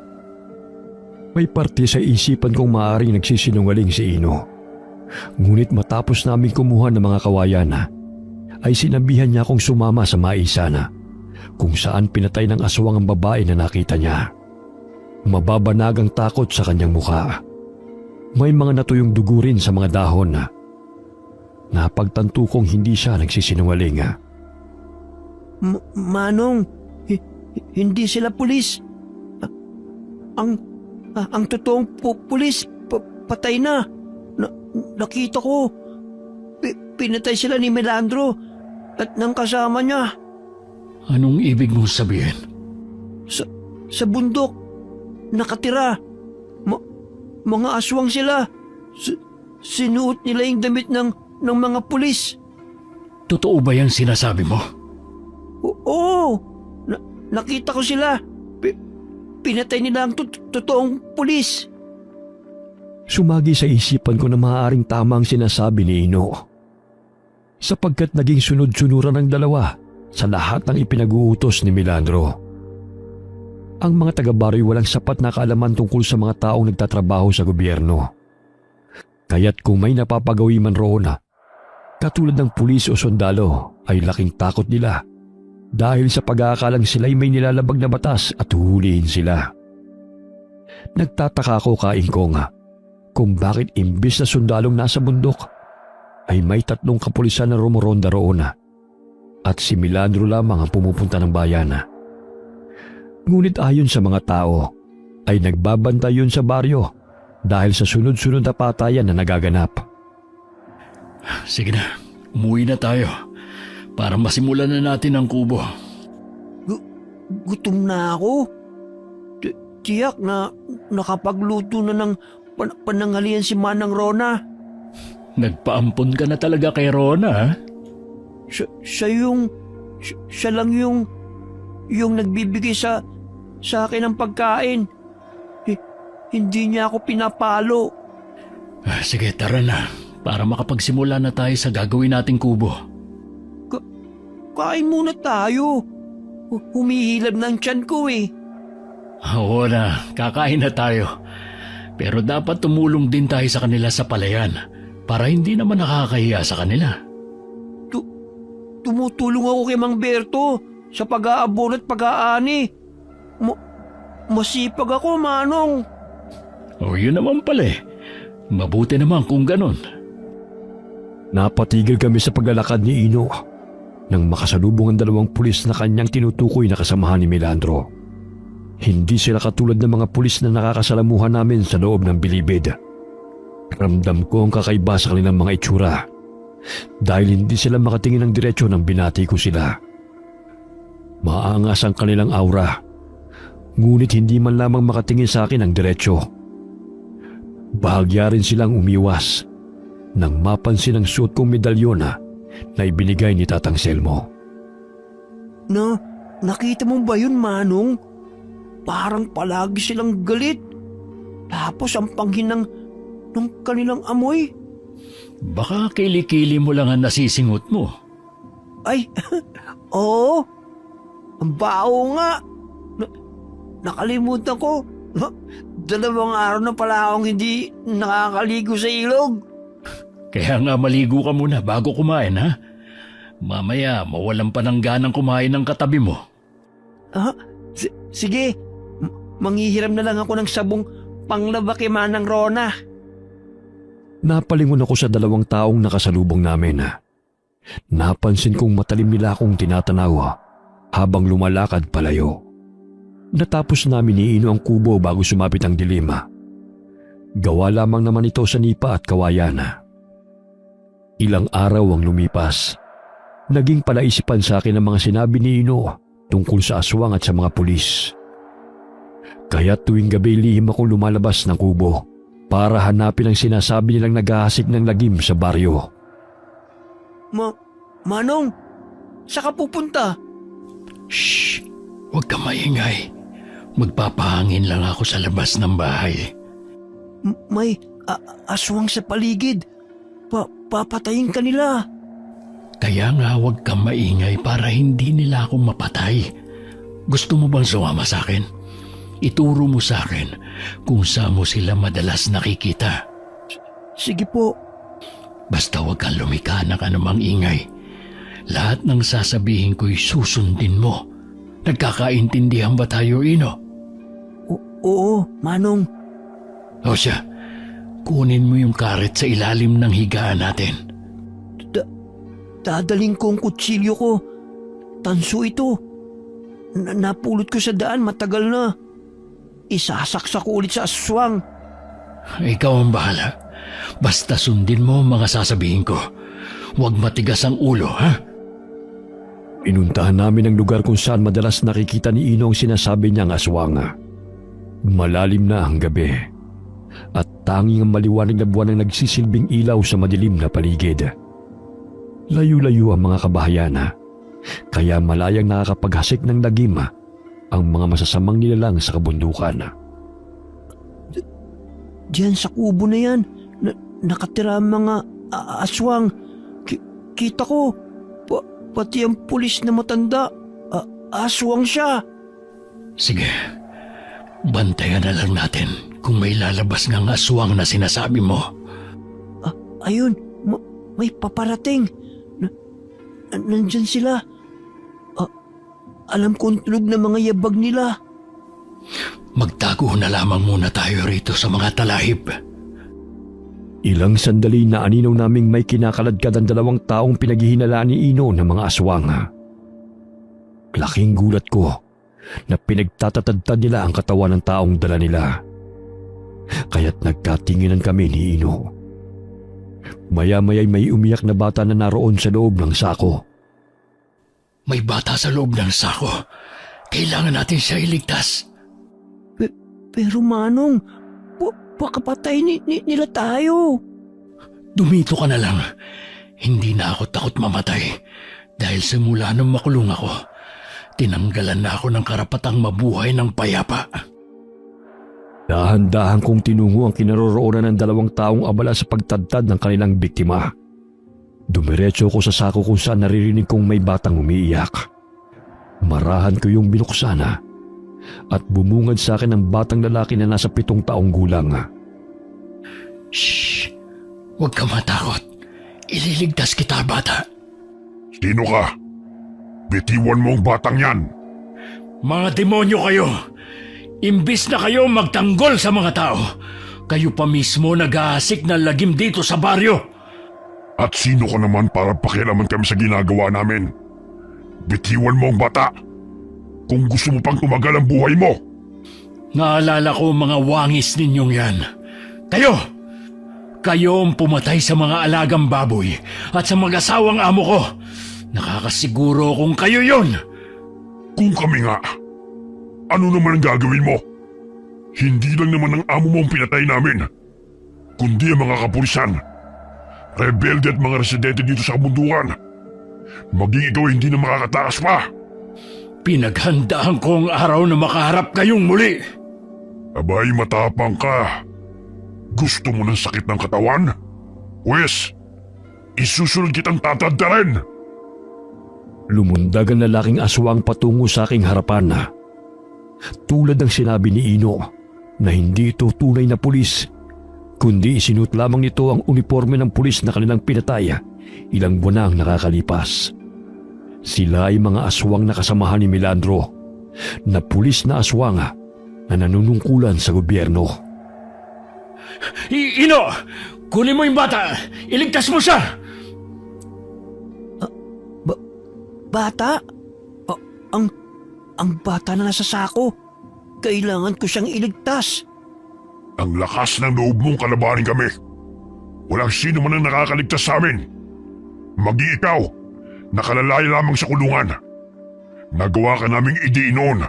May parte sa isipan kong maaaring nagsisinungaling si Ino. Ngunit matapos namin kumuha ng mga kawayan ay sinabihan niya akong sumama sa maisana kung saan pinatay ng aswang ang babae na nakita niya. Mababanag ang takot sa kanyang mukha. May mga natuyong dugo rin sa mga dahon. Napagtanto kong hindi siya nagsisinungaling. Manong, hindi sila pulis. Ang totoong pulis patay na. Nakita ko. Pinatay sila ni Melandro at ng kasama niya. Anong ibig mong sabihin? Sa bundok, nakatira. Mga aswang sila. Sinuot nila yung damit ng mga pulis. Totoo ba yung sinasabi mo? Oo, nakita ko sila. Pinatay nila ang totoong pulis. Sumagi sa isipan ko na maaaring tama ang sinasabi ni Ino. Sapagkat naging sunod-sunuran ng dalawa sa lahat ng ipinag-uutos ni Melandro. Ang mga taga-baroy walang sapat na kaalaman tungkol sa mga taong nagtatrabaho sa gobyerno. Kaya't kung may napapagawi man roon katulad ng pulis o sundalo ay laking takot nila dahil sa pag-aakalang sila'y may nilalabag na batas at huhulihin sila. Nagtataka ako Kaingkong kung bakit imbis na sundalong nasa bundok ay may 3 kapulisan na rumoronda roon at si Melandro lamang ang pumupunta ng bayan. Ngunit ayon sa mga tao ay nagbabantay yun sa baryo dahil sa sunod-sunod na patayan na nagaganap. Sige na, umuwi na tayo para masimulan na natin ang kubo. Gutom na ako. Tiyak na nakapagluto na ng pananghalian si Manang Rona. Nagpaampon ka na talaga kay Rona, ha? Siya lang yung nagbibigay sa akin ng pagkain. Hindi niya ako pinapalo. Sige, tara na. Para makapagsimula na tayo sa gagawin nating kubo. Kain muna tayo. Humihilab ng tiyan ko eh. Oo na, kakain na tayo. Pero dapat tumulong din tayo sa kanila sa palayan para hindi naman nakakahiya sa kanila. Tumutulong ako kay Mang Berto sa pag-aabon at pag-aani. Masipag ako, Manong. O yun naman pala eh. Mabuti naman kung ganon. Napatigil kami sa paglalakad ni Ino nang makasalubong ang 2 pulis na kanyang tinutukoy na kasamahan ni Melandro. Hindi sila katulad ng mga pulis na nakakasalamuhan namin sa loob ng bilibid. Ramdam ko ang kakaiba sa kanilang mga itsura dahil hindi sila makatingin ng diretsyo nang binati ko sila. Maangas ang kanilang aura, ngunit hindi man lamang makatingin sa akin ng diretsyo. Bahagya rin silang umiwas nang mapansin ang suot kong medalyon na ibinigay ni Tatang Selmo. Nakita mo ba yun, Manong? Parang palagi silang galit. Tapos ang panghin ng kanilang amoy. Baka kilikili mo lang ang nasisingot mo. Ay, oo. Ang bao nga. Nakalimutan ko. 2 araw na pala akong hindi nakakaligo sa ilog. Kaya nga maligo ka muna bago kumain, ha? Mamaya mawalan pa ng ganang kumain ng katabi mo. Sige. Manghihiram na lang ako ng sabong panglaba kay Manang Rona. Napalingon ako sa 2 taong nakasalubong namin. Napansin kong matalim nila akong tinatanaw habang lumalakad palayo. Natapos namin ni Ino ang kubo bago sumapit ang dilim. Gawa lamang naman ito sa nipa at kawayan. Ilang araw ang lumipas. Naging palaisipan sa akin ang mga sinabi ni Ino tungkol sa aswang at sa mga pulis. Kaya tuwing gabi lihim akong lumalabas ng kubo para hanapin ang sinasabi nilang naghahasik ng lagim sa baryo. Manong, saan ka pupunta? Shh! Huwag ka maingay. Magpapahangin lang ako sa labas ng bahay. May aswang sa paligid. Papatayin ka nila. Kaya nga huwag kang maingay para hindi nila ako mapatay. Gusto mo bang sumama sa akin? Ituro mo sa akin kung saan mo sila madalas nakikita. Sige po. Basta huwag kang lumika ng anumang ingay. Lahat ng sasabihin ko'y susundin mo. Nagkakaintindihan ba tayo, Ino? Oo, Manong. O siya, kunin mo yung karet sa ilalim ng higaan natin. Dadaling ko ang kutsilyo ko. Tanso ito. Napulot ko sa daan matagal na. Isasaksak ko ulit sa aswang. Ikaw ang bahala. Basta sundin mo ang mga sasabihin ko. Huwag matigas ang ulo, ha? Inuntahan namin ang lugar kung saan madalas nakikita ni Ino ang sinasabi niyang aswang. Malalim na ang gabi at tanging ang maliwanag na buwan ang nagsisilbing ilaw sa madilim na paligid. Layo-layo ang mga kabahayan, kaya malayang nakakapaghasik ng lagim ang mga masasamang nilalang sa kabundukan. Diyan sa kubo na yan, nakatira ang mga aswang. Kita ko, pati ang pulis na matanda, aswang siya. Sige, bantayan na lang natin kung may lalabas ngang aswang na sinasabi mo. Ayun, may paparating. Nandyan sila. Alam ko ang tunog ng mga yabag nila. Magtago na lamang muna tayo rito sa mga talahib. Ilang sandali na aninaw naming may kinakaladkad ang 2 taong pinaghihinalaan ni Ino ng mga aswang. Laking gulat ko na pinagtatatadtad nila ang katawan ng taong dala nila. Kaya't nagkatinginan kami ni Ino. Maya-maya'y may umiyak na bata na naroon sa loob ng sako. May bata sa loob ng sako. Kailangan natin siya iligtas. Pero Manong, pakapatay nila tayo. Dumito ka na lang. Hindi na ako takot mamatay. Dahil simula nung makulong ako, tinanggalan na ako ng karapatang mabuhay ng payapa. Dahan-dahan kong tinungo ang kinaroroonan ng 2 taong abala sa pagtadtad ng kanilang biktima. Dumiretso ko sa sako kung saan naririnig kong may batang umiiyak. Marahan ko yung binuksan at bumungad sa akin ang batang lalaki na nasa 7 taong gulang. Shh! Huwag ka matakot. Ililigtas kita, bata. Sino ka? Bitiwan mo ang batang yan. Mga demonyo kayo! Imbis na kayo magtanggol sa mga tao, kayo pa mismo nag-aasik ng lagim dito sa baryo. At sino ka naman para pakialaman kami sa ginagawa namin? Bitiwan mo ang bata. Kung gusto mo pang tumagal ang buhay mo. Naalala ko mga wangis ninyong yan. Kayo ang pumatay sa mga alagang baboy at sa mag-asawang amo ko. Nakakasiguro kung kayo yon. Kung kami nga, ano naman ang gagawin mo? Hindi lang naman ang amo mo ang pinatay namin, kundi ang mga kapulisan, rebelde at mga residente dito sa kabundukan. Maging ikaw hindi na makakatakas pa. Pinaghandaan ko ang araw na makaharap kayong muli. Abay, matapang ka. Gusto mo ng sakit ng katawan? Wes, isusunod kitang tatadtarin. Lumundag ang lalaking aswang patungo sa aking harapan. Tulad ng sinabi ni Ino na hindi ito tunay na pulis, kundi isinuot lamang nito ang uniforme ng pulis na kanilang pinatay ilang buwan na ang nakakalipas. Sila ay mga aswang na kasamahan ni Melandro, na pulis na aswang na nanunungkulan sa gobyerno. Ino! Kunin mo yung bata! Iligtas mo siya! Bata? Ang bata na nasa sako. Kailangan ko siyang iligtas. Ang lakas ng loob mong kalabanin kami. Walang sino man ang nakakaligtas sa amin. Magi ikaw, nakalalaya lamang sa kulungan. Nagawa ka naming idiin noon.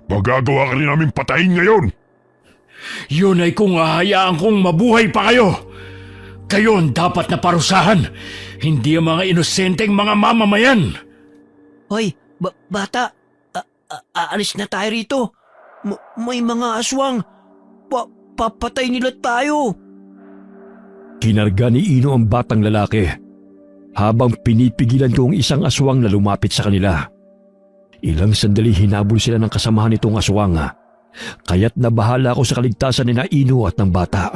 Magagawa ka rin namin patayin ngayon. Yun ay kung hahayaan kong mabuhay pa kayo. Kayo ang dapat na parusahan, hindi ang mga inosenteng mga mamamayan. Hoy, bata, aalis na tayo rito. May mga aswang. Papatay nila tayo. Kinarga ni Ino ang batang lalaki habang pinipigilan ko ang isang aswang na lumapit sa kanila. Ilang sandali hinabol sila ng kasamahan nitong aswang, kaya't nabahala ako sa kaligtasan ni na Ino at ng bata.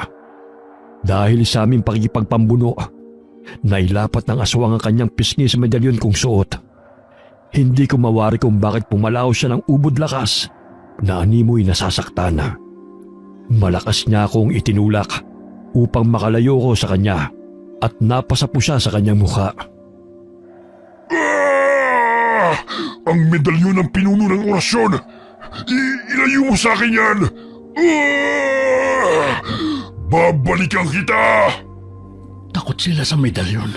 Dahil sa aming pakikipagpambuno, nailapat ng aswang ang kanyang pisngi sa medalyon kong suot. Hindi ko mawari kung bakit pumalaw siya ng ubod lakas na animoy nasasaktan. Malakas niya akong itinulak upang makalayo ko sa kanya at napasa po siya sa kanyang mukha. Ang medalyon ng pinuno ng orasyon! Ilayo mo sa akin yan! Babalikan kita! Takot sila sa medalyon.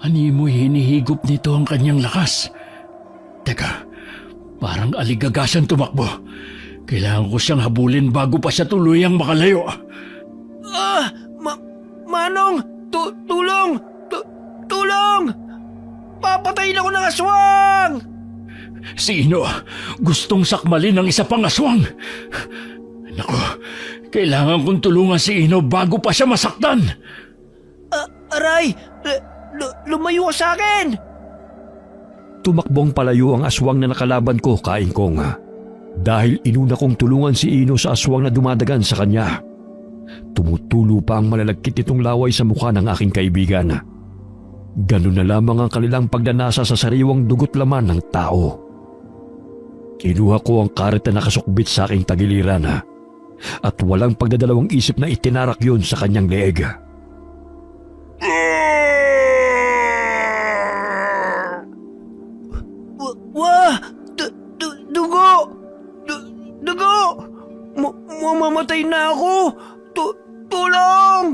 Animoy hinihigop nito ang kanyang lakas. Teka, parang aligaga siyang tumakbo. Kailangan ko siyang habulin bago pa siya tuluyang makalayo. Manong! Tulong! Tulong! Papatayin ako ng aswang! Si Ino, gustong sakmalin ng isa pang aswang. Naku, kailangan kong tulungan si Ino bago pa siya masaktan. Aray! Lumayo ka sa akin! Tumakbong palayo ang aswang na nakalaban ko, Kaing Kong. Dahil inuna kong tulungan si Ino sa aswang na dumadagan sa kanya. Tumutulo pa ang malalagkit nitong laway sa mukha ng aking kaibigan. Ganun na lamang ang kanilang pagdanasa sa sariwang dugot laman ng tao. Kinuha ko ang karet na nakasukbit sa aking tagiliran at walang pagdadalawang isip na itinarak yun sa kanyang leeg. Wah! Dugo! Dugo! Mamamatay na ako! Tulong!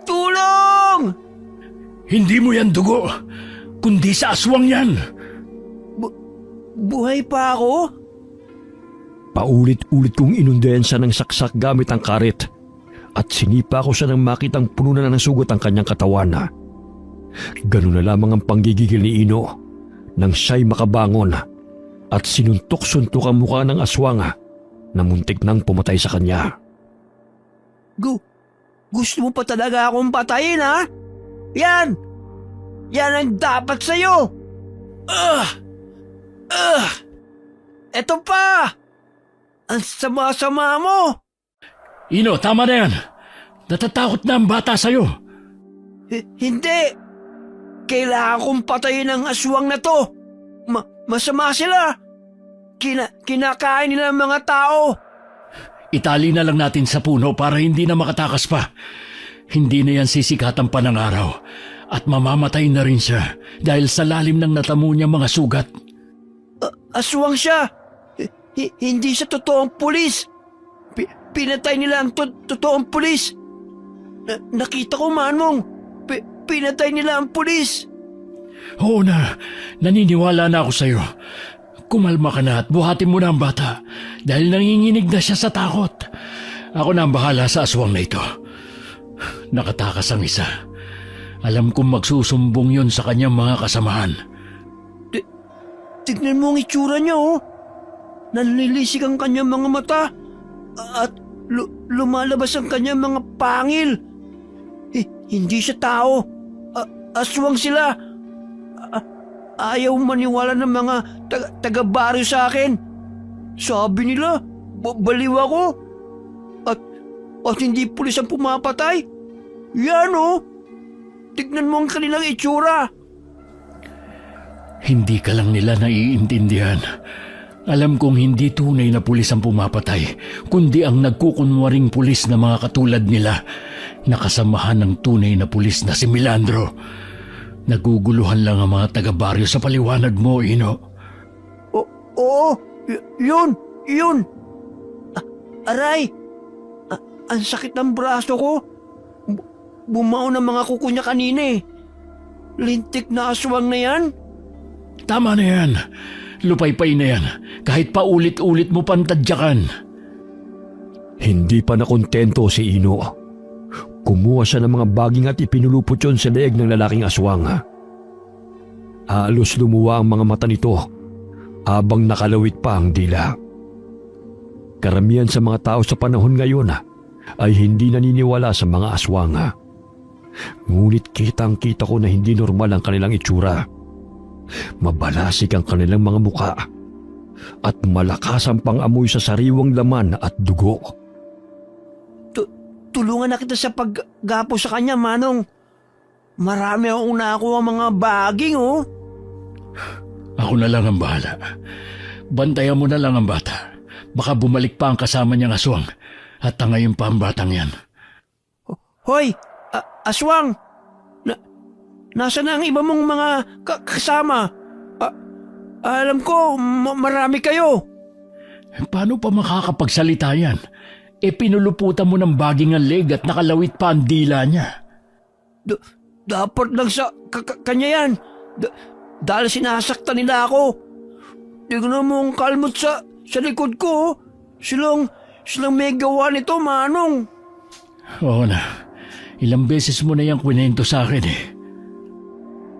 Tulong! Hindi mo yan dugo, kundi sa aswang yan. Buhay pa ako? Paulit-ulit kong inundensa ng saksak gamit ang karet at sinipa ko siya nang makitang puno na ng sugat ang kanyang katawan. Ganun na lamang ang panggigigil ni Ino nang siya'y makabangon at sinuntok-suntok ang mukha ng aswang na muntik nang pumatay sa kanya. Gusto mo pa talaga akong patayin, ha? Yan! Yan ang dapat sa'yo! Eto pa! Ang sama-sama mo! Ino, tama na yan. Natatakot na ang bata sa'yo. Hindi! Kailangan kong patayin ang aswang na to! Masama sila! Kinakain nila ang mga tao! Itali na lang natin sa puno para hindi na makatakas pa. Hindi na yan sisikatan pa ng araw at mamamatay na rin siya dahil sa lalim ng natamo niya mga sugat. Aswang siya! Hindi siya totoong pulis! Pinatay nila ang totoong pulis! Nakita ko, Manong! Pinatay nila ang pulis! Oo na, naniniwala na ako sa'yo. Kumalma ka na at buhatin mo na ang bata dahil nanginginig na siya sa takot. Ako na ang bahala sa aswang na ito. Nakatakas ang isa. Alam kong magsusumbong yun sa kanyang mga kasamahan. Tignan mo ang itsura niya, oh. Nanlilisik ang kanyang mga mata at lumalabas ang kanyang mga pangil. Hindi siya tao. Aswang sila. Ayaw maniwala ng mga taga-baryo sa akin. Sabi nila, baliw ako. At hindi pulis ang pumapatay. Yan, oh. Tignan mo ang kanilang itsura. Hindi ka lang nila naiintindihan. Alam kong hindi tunay na pulis ang pumapatay, kundi ang nagkukunwaring pulis na mga katulad nila, nakasamahan ng tunay na pulis na si Milandro. Naguguluhan lang ang mga taga-baryo sa paliwanag mo, Ino. Oo, yun. Aray, ang sakit ng braso ko. Bumao ng mga kuko niya kanina eh. Lintik na aswang na yan. Tama na yan. Lupaypay na yan, kahit pa ulit-ulit mo pantadyakan. Hindi pa nakontento si Ino. Kumuha siya ng mga baging at ipinulupot yon sa leeg ng lalaking aswang. Halos lumuwa ang mga mata nito habang nakalawit pa ang dila. Karamihan sa mga tao sa panahon ngayon ay hindi naniniwala sa mga aswang. Ngunit kitang-kita ko na hindi normal ang kanilang itsura. Mabalasik ang kanilang mga muka at malakas ang pang-amoy sa sariwang laman at dugo. Tulungan na kita sa paggapo sa kanya, Manong. Marami akong nakuha mga baging, oh. Ako na lang ang bahala. Bantayan mo na lang ang bata. Baka bumalik pa ang kasama niyang aswang at tangayin pa ang batang yan. Hoy, aswang! Nasa na ang iba mong mga kasama? Alam ko, marami kayo. Paano pa makakapagsalita yan? Pinuluputan mo ng baging ang leg at nakalawit pa ang dila niya. Dapat lang sa kanya yan. Dahil sinasaktan nila ako. Tignan mo ang kalmot sa likod ko. Silang may gawa nito, Manong. Oo na. Ilang beses mo na yung kwento sa akin eh.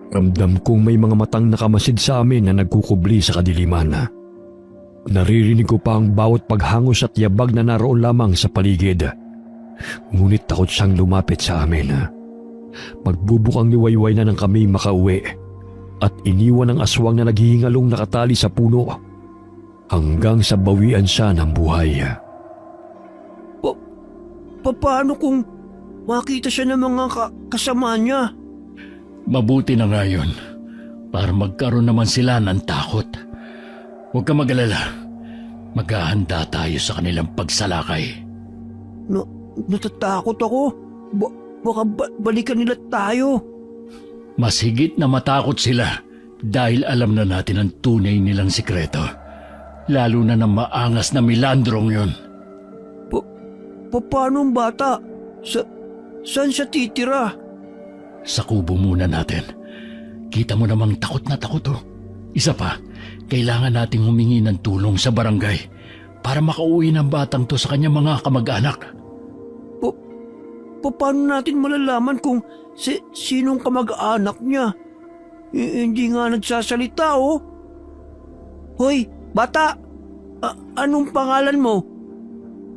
Ramdam kong may mga matang nakamasid sa amin na nagkukubli sa kadiliman. Naririnig ko pa ang bawat paghangos at yabag na naroon lamang sa paligid. Ngunit takot siyang lumapit sa amin. Magbubukang liwayway na nang kami makauwi at iniwan ang aswang na naghihingalong nakatali sa puno hanggang sa bawian siya ng buhay. Paano kung makita siya ng mga kasama niya? Mabuti na nga yun para magkaroon naman sila ng takot. Huwag ka mag-alala. Maghahanda tayo sa kanilang pagsalakay. Natatakot ako. Baka balikan nila tayo. Mas higit na matakot sila dahil alam na natin ang tunay nilang sikreto. Lalo na ng maangas na milandrong yun. Paano ang bata? Saan siya titira? Sa kubo muna natin. Kita mo namang takot na takot oh. Isa pa, kailangan nating humingi ng tulong sa barangay para makauwi ng batang to sa kanyang mga kamag-anak. Paano natin malalaman kung sinong kamag-anak niya? Hindi nga nagsasalita, oh. Hoy, bata! Anong pangalan mo?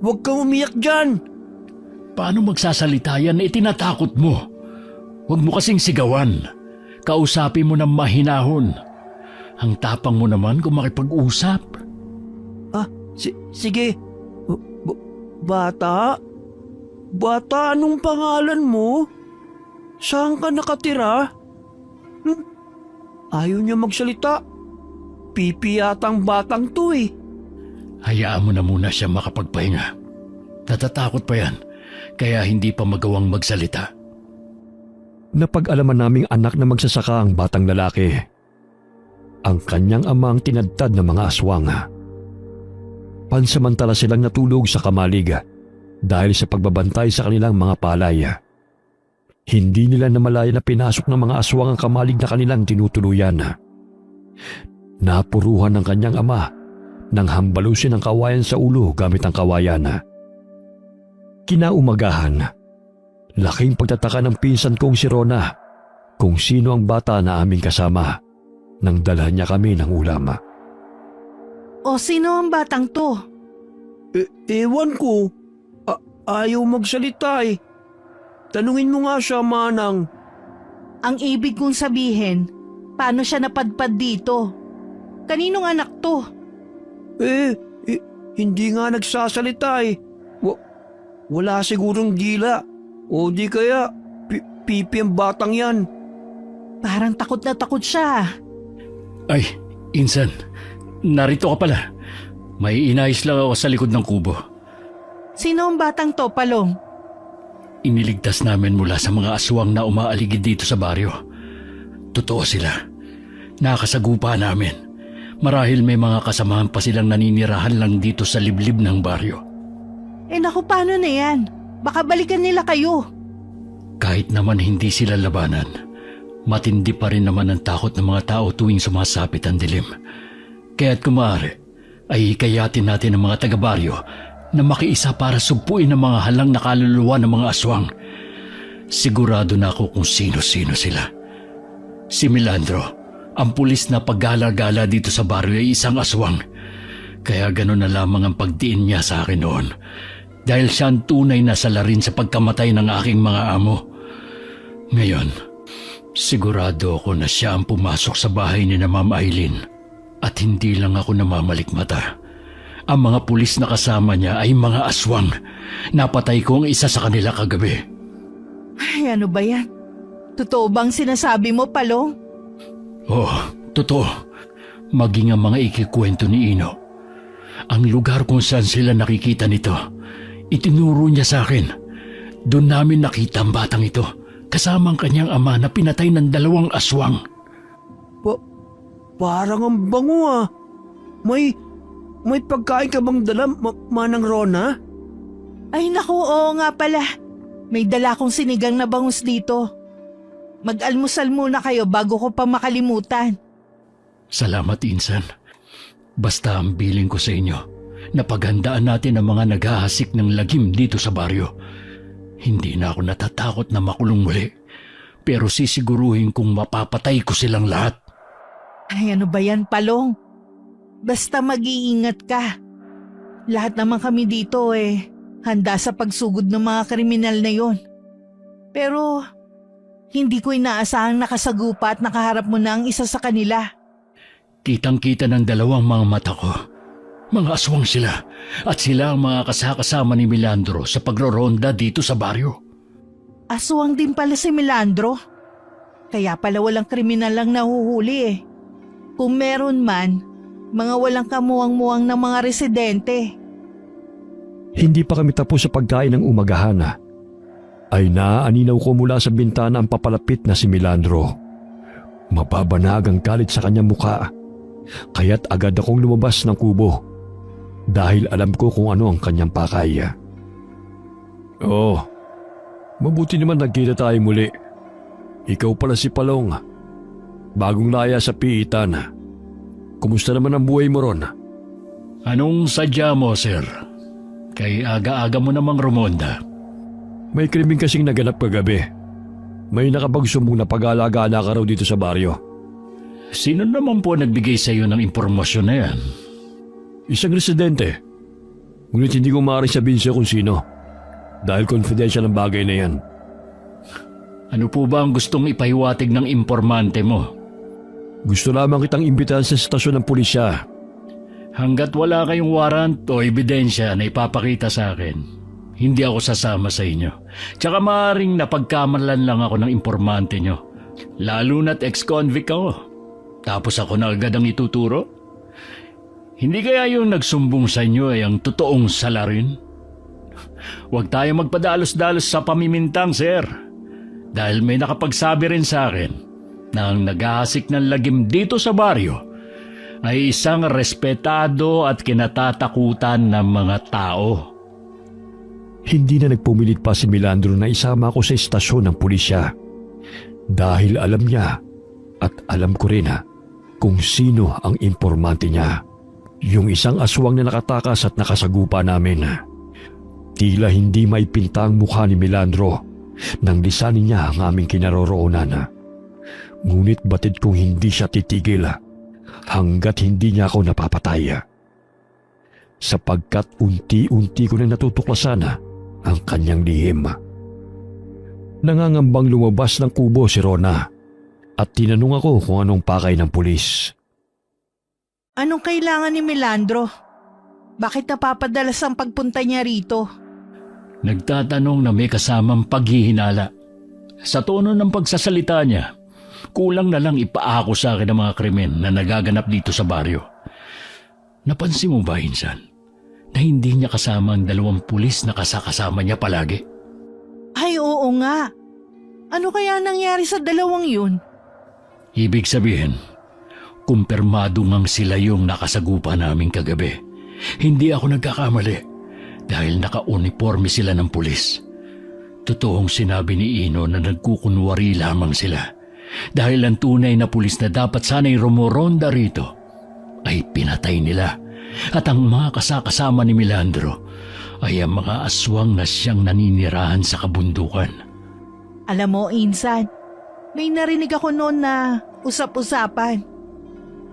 Huwag kang umiyak dyan! Paano magsasalita yan na itinatakot mo? Huwag mo kasing sigawan. Kausapin mo ng mahinahon. Ang tapang mo naman kung makipag-usap. Sige. Bata? Bata, anong pangalan mo? Saan ka nakatira? Ayaw niya magsalita. Pipi yatang batang to eh. Hayaan mo na muna siya makapagpahinga. Natatakot pa yan, kaya hindi pa magawang magsalita. Napag-alaman naming anak na magsasaka ang batang lalaki. Ang kanyang ama ang tinadtad ng mga aswang. Pansamantala silang natulog sa kamalig dahil sa pagbabantay sa kanilang mga palay. Hindi nila namalaya na pinasok ng mga aswang ang kamalig na kanilang tinutuluyan. Napuruhan ng kanyang ama nang hambalusin ang kawayan sa ulo gamit ang kawayan. Kinaumagahan, laking pagtataka ng pinsan kong si Rona kung sino ang bata na aming kasama nang dalhan niya kami ng ulam. O sino ang batang to? Ewan ko. Ayaw magsalita eh. Tanungin mo nga siya, Manang. Ang ibig kong sabihin, paano siya napadpad dito? Kaninong anak to? Hindi nga nagsasalita eh. Wala sigurong dila. O di kaya, pipi ang batang yan. Parang takot na takot siya. Ay, Insan, narito ka pala. May inayos lang ako sa likod ng kubo. Sino ang batang to, Palong? Iniligtas namin mula sa mga aswang na umaaligid dito sa baryo. Totoo sila. Nakasagupa namin. Marahil may mga kasamahan pa silang naninirahan lang dito sa liblib ng baryo. Naku, paano na yan? Baka balikan nila kayo. Kahit naman hindi sila labanan, matindi pa rin naman ang takot ng mga tao tuwing sumasapit ang dilim. Kaya't kumari, ay ikayatin natin ang mga taga-baryo na makiisa para sugpuin ang mga halang na kaluluwa ng mga aswang. Sigurado na ako kung sino-sino sila. Si Milandro, ang pulis na paggala-gala dito sa baryo ay isang aswang. Kaya gano'n na lamang ang pagdiin niya sa akin noon. Dahil siya ang tunay na salarin sa pagkamatay ng aking mga amo. Ngayon, sigurado ako na siya ang pumasok sa bahay ni na Ma'am Eileen. At hindi lang ako namamalikmata. Ang mga pulis na kasama niya ay mga aswang. Napatay ko ang isa sa kanila kagabi. Ay, ano ba yan? Totoo bang sinasabi mo, Palong? Oo, totoo. Maging ang mga ikikwento ni Ino. Ang lugar kung saan sila nakikita nito, itinuro niya sa akin. Doon namin nakita ang batang ito, kasama ang kanyang ama na pinatay ng 2 aswang. Parang ang bango ah. May pagkain ka bang dala, Manang Rona? Ay naku, oo nga pala. May dala kong sinigang na bangus dito. Mag-almusal muna kayo bago ko pa makalimutan. Salamat, Insan. Basta ang biling ko sa inyo, napaghandaan natin ang mga naghahasik ng lagim dito sa baryo. Hindi na ako natatakot na makulong muli, pero sisiguruhin kong mapapatay ko silang lahat. Ay, ano ba yan, Palong? Basta mag-iingat ka. Lahat naman kami dito handa sa pagsugod ng mga kriminal na yon. Pero hindi ko inaasahang nakasagupa at nakaharap mo na ang isa sa kanila. Kitang-kita ng 2 mga mata ko. Mga aswang sila at sila ang mga kasakasama ni Milandro sa pagroronda dito sa baryo. Aswang din pala si Milandro. Kaya pala walang kriminal lang nahuhuli. Kung meron man, mga walang kamuwang-muwang ng mga residente. Hindi pa kami tapos sa pagkain ng umagahan ay naaaninaw ko mula sa bintana ang papalapit na si Milandro. Mababanag ang galit sa kanyang mukha, kaya't agad akong lumabas ng kubo dahil alam ko kung ano ang kanyang pakay. Oh, mabuti naman nagkita tayo muli. Ikaw pala si Palong, bagong laya sa piitan. Kumusta naman ang buhay mo ron? Anong sadya mo, sir? Kay aga-aga mo namang rumonda. May krimeng kasing naganap kagabi. May nakapagsumbong na pag-alaga ka raw dito sa baryo. Sino naman po nagbigay sa iyo ng impormasyon na yan? Isang residente. Ngunit hindi ko maaaring sabihin siya kung sino. Dahil confidential ang bagay na yan. Ano po ba ang gustong ipahiwatig ng impormante mo? Gusto lamang kitang imbitahan sa estasyon ng pulisya. Hanggat wala kayong warrant o ebidensya na ipapakita sa akin, hindi ako sasama sa inyo. Tsaka maaaring napagkamalan lang ako ng impormante nyo. Lalo na't ex-convict ako. Tapos ako na agad ang ituturo? Hindi kaya yung nagsumbong sa inyo ay ang totoong salarin? Huwag tayo magpadalos-dalos sa pamimintang, sir. Dahil may nakapagsabi rin sa akin na ang naghahasik ng lagim dito sa baryo ay isang respetado at kinatatakutan ng mga tao. Hindi na nagpumilit pa si Milandro na isama ako sa estasyon ng pulisya. Dahil alam niya at alam ko rin kung sino ang impormante niya. Yung isang aswang na nakatakas at nakasagupa namin. Tila hindi maipinta ang mukha ni Milandro nang lisanin niya ang aming kinaroroonan. Ngunit batid kong hindi siya titigil hanggat hindi niya ako napapatay. Sapagkat unti-unti ko na natutuklasan ang kanyang lihim. Nangangambang lumabas ng kubo si Rona at tinanong ako kung anong pakay ng pulis. Anong kailangan ni Milandro? Bakit napapadalas ang pagpunta niya rito? Nagtatanong na may kasamang paghihinala. Sa tono ng pagsasalita niya, kulang na lang ipaako sa akin ang mga krimen na nagaganap dito sa baryo. Napansin mo ba, Insan, na hindi niya kasama ang 2 pulis na kasakasama niya palagi? Ay, oo nga. Ano kaya nangyari sa 2 yun? Ibig sabihin, kumpirmado ngang sila yung nakasagupa namin kagabi. Hindi ako nagkakamali dahil naka-uniforme sila ng pulis. Totoong sinabi ni Ino na nagkukunwari lamang sila dahil ang tunay na pulis na dapat sana'y rumoronda rito ay pinatay nila. At ang mga kasama ni Melandro ay ang mga aswang na siyang naninirahan sa kabundukan. Alam mo, Insan, may narinig ako noon na usap-usapan.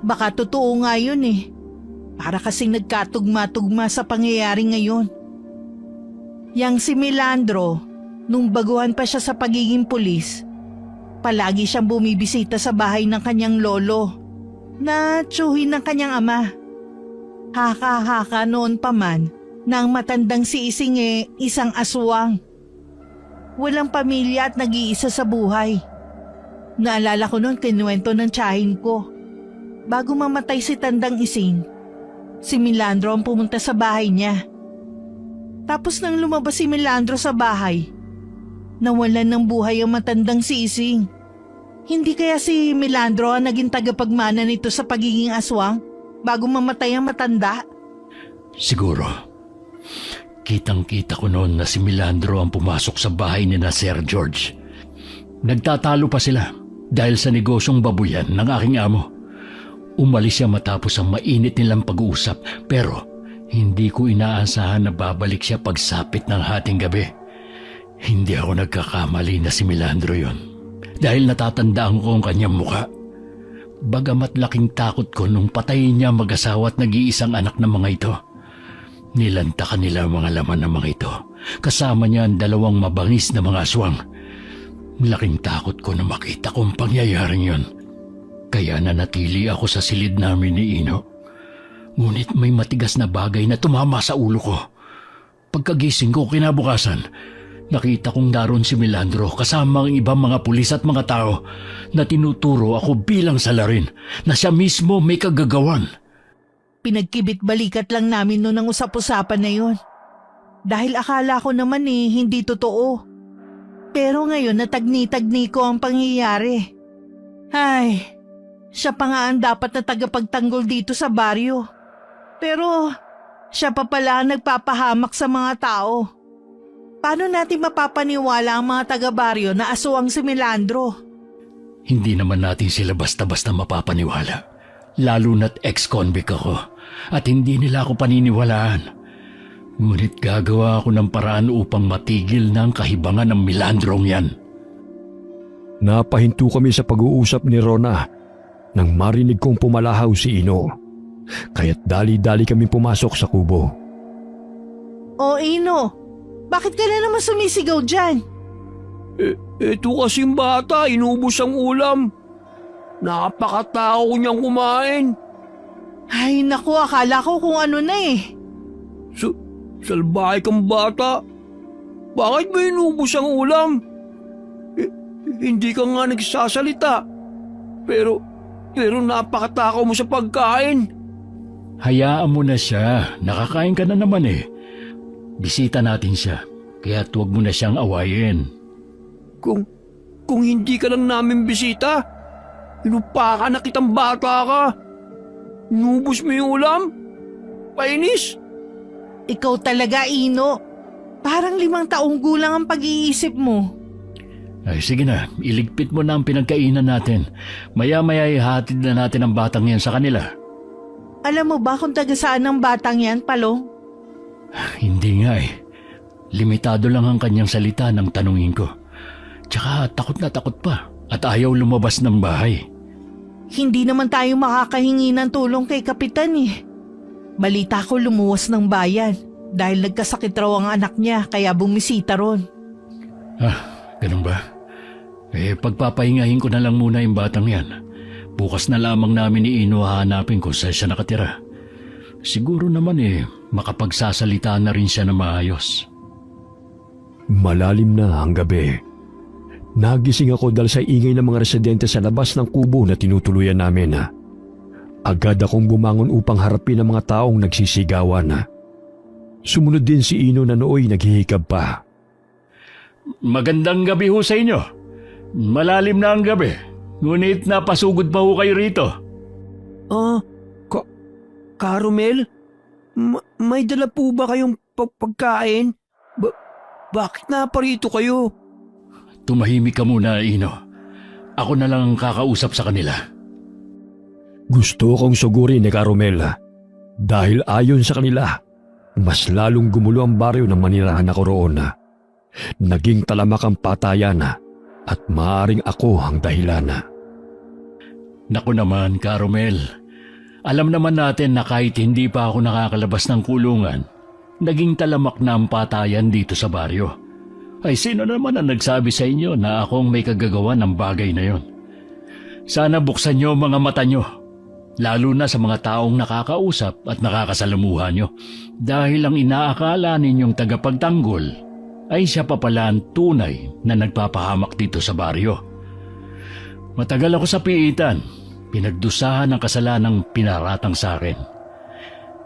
Baka totoo nga yun eh. Para kasing nagkatugma-tugma sa pangyayari ngayon. Yang si Melandro, nung baguhan pa siya sa pagiging pulis, palagi siyang bumibisita sa bahay ng kanyang lolo na tsuhin ng kanyang ama. Haka-haka noon pa man na ang matandang si Ising isang aswang. Walang pamilya at nag-iisa sa buhay. Naalala ko noon kinuwento ng tiyahin ko. Bago mamatay si Tandang Ising, si Melandro ang pumunta sa bahay niya. Tapos nang lumabas si Melandro sa bahay, nawalan ng buhay ang matandang si Ising. Hindi kaya si Melandro ang naging tagapagmana nito sa pagiging aswang bago mamatay ang matanda? Siguro. Kitang-kita ko noon na si Melandro ang pumasok sa bahay ni na Sir George. Nagtatalo pa sila dahil sa negosyong babuyan ng aking amo. Umalis siya matapos ang mainit nilang pag-uusap, pero hindi ko inaasahan na babalik siya pagsapit ng hating gabi. Hindi ako nagkakamali na si Melandro yon dahil natatandaan ko ang kanyang muka. Bagamat laking takot ko nung patayin niya mag-asawa at nag-iisang anak ng mga ito. Nilantakan nila ang mga laman ng mga ito. Kasama niya ang 2 mabangis na mga aswang. Laking takot ko na makita kong pangyayaring yon. Kaya nanatili ako sa silid namin ni Ino. Ngunit may matigas na bagay na tumama sa ulo ko. Pagkagising ko kinabukasan, nakita kong daron si Melandro kasama ang ibang mga pulis at mga tao na tinuturo ako bilang salarin na siya mismo may kagagawan. Pinagkibit-balikat lang namin noon ang usap-usapan na yun. Dahil akala ko naman hindi totoo. Pero ngayon natagni-tagni ko ang pangyayari. Ay, siya pa nga ang dapat na tagapagtanggol dito sa baryo. Pero siya pa pala ang nagpapahamak sa mga tao. Paano natin mapapaniwala ang mga taga-baryo na aswang si Melandro? Hindi naman natin sila basta-basta mapapaniwala. Lalo na't ex-convict ako at hindi nila ako paniniwalaan. Ngunit gagawa ako ng paraan upang matigil na ang kahibangan ng Melandrong yan. Napahinto kami sa pag-uusap ni Rona nang marinig kong pumalahaw si Ino. Kaya't dali-dali kami pumasok sa kubo. O Ino, bakit ka na naman sumisigaw dyan? Ito kasing bata, inubos ang ulam. Napakatao niyang kumain. Ay naku, akala ko kung ano na Salbahe kang bata. Bakit ba inubos ang ulam? Hindi ka nga nagsasalita. Pero napakatakaw mo sa pagkain. Hayaan mo na siya. Nakakain ka na naman Bisita natin siya. Kaya't huwag mo na siyang awayin. Kung hindi ka lang namin bisita, inupakan na kitang bata ka. Inubos mo yung ulam? Painis? Ikaw talaga, Ino. Parang 5 taong gulang ang pag-iisip mo. Ay sige na, iligpit mo na ang pinagkainan natin. Maya-maya ihatid na natin ang batang yan sa kanila. Alam mo ba kung taga saan ang batang yan, Palong? Hindi nga Limitado lang ang kanyang salita nang tanungin ko. Tsaka takot na takot pa at ayaw lumabas ng bahay. Hindi naman tayo makakahingi ng tulong kay Kapitan Balita ko lumuwas ng bayan dahil nagkasakit raw ang anak niya kaya bumisita ron. Ganun ba? Pagpapahingahin ko na lang muna yung batang yan. Bukas na lamang namin ni Ino hahanapin kung saan siya nakatira. Siguro naman makapagsasalita na rin siya na maayos. Malalim na ang gabi. Nagising ako dahil sa ingay ng mga residente sa labas ng kubo na tinutuluyan namin. Agad akong bumangon upang harapin ang mga taong nagsisigawan. Sumunod din si Ino na nooy naghihikab pa. Magandang gabi ho sa inyo. Malalim na ang gabi. Ngunit napasugod pa ho kayo rito. Carmel? May dala po ba kayong pagkain? Bakit naparito kayo? Tumahimik ka muna, Ino. Ako na lang ang kakausap sa kanila. Gusto kong sugurin ni Carmel dahil ayon sa kanila, mas lalong gumulo ang baryo ng manirahan ako roon. Naging talamak ang patayan at maaaring ako ang dahilan. Naku naman, Carmel. Alam naman natin na kahit hindi pa ako nakakalabas ng kulungan, naging talamak na ang patayan dito sa baryo. Ay sino naman ang nagsabi sa inyo na akong may kagagawa ng bagay na yon? Sana buksan niyo mga mata niyo, lalo na sa mga taong nakakausap at nakakasalamuha niyo, dahil ang inaakala ninyong tagapagtanggol ay siya pa pala ang tunay na nagpapahamak dito sa baryo. Matagal ako sa piitan, pinagdusahan ng kasalanang pinaratang sa akin.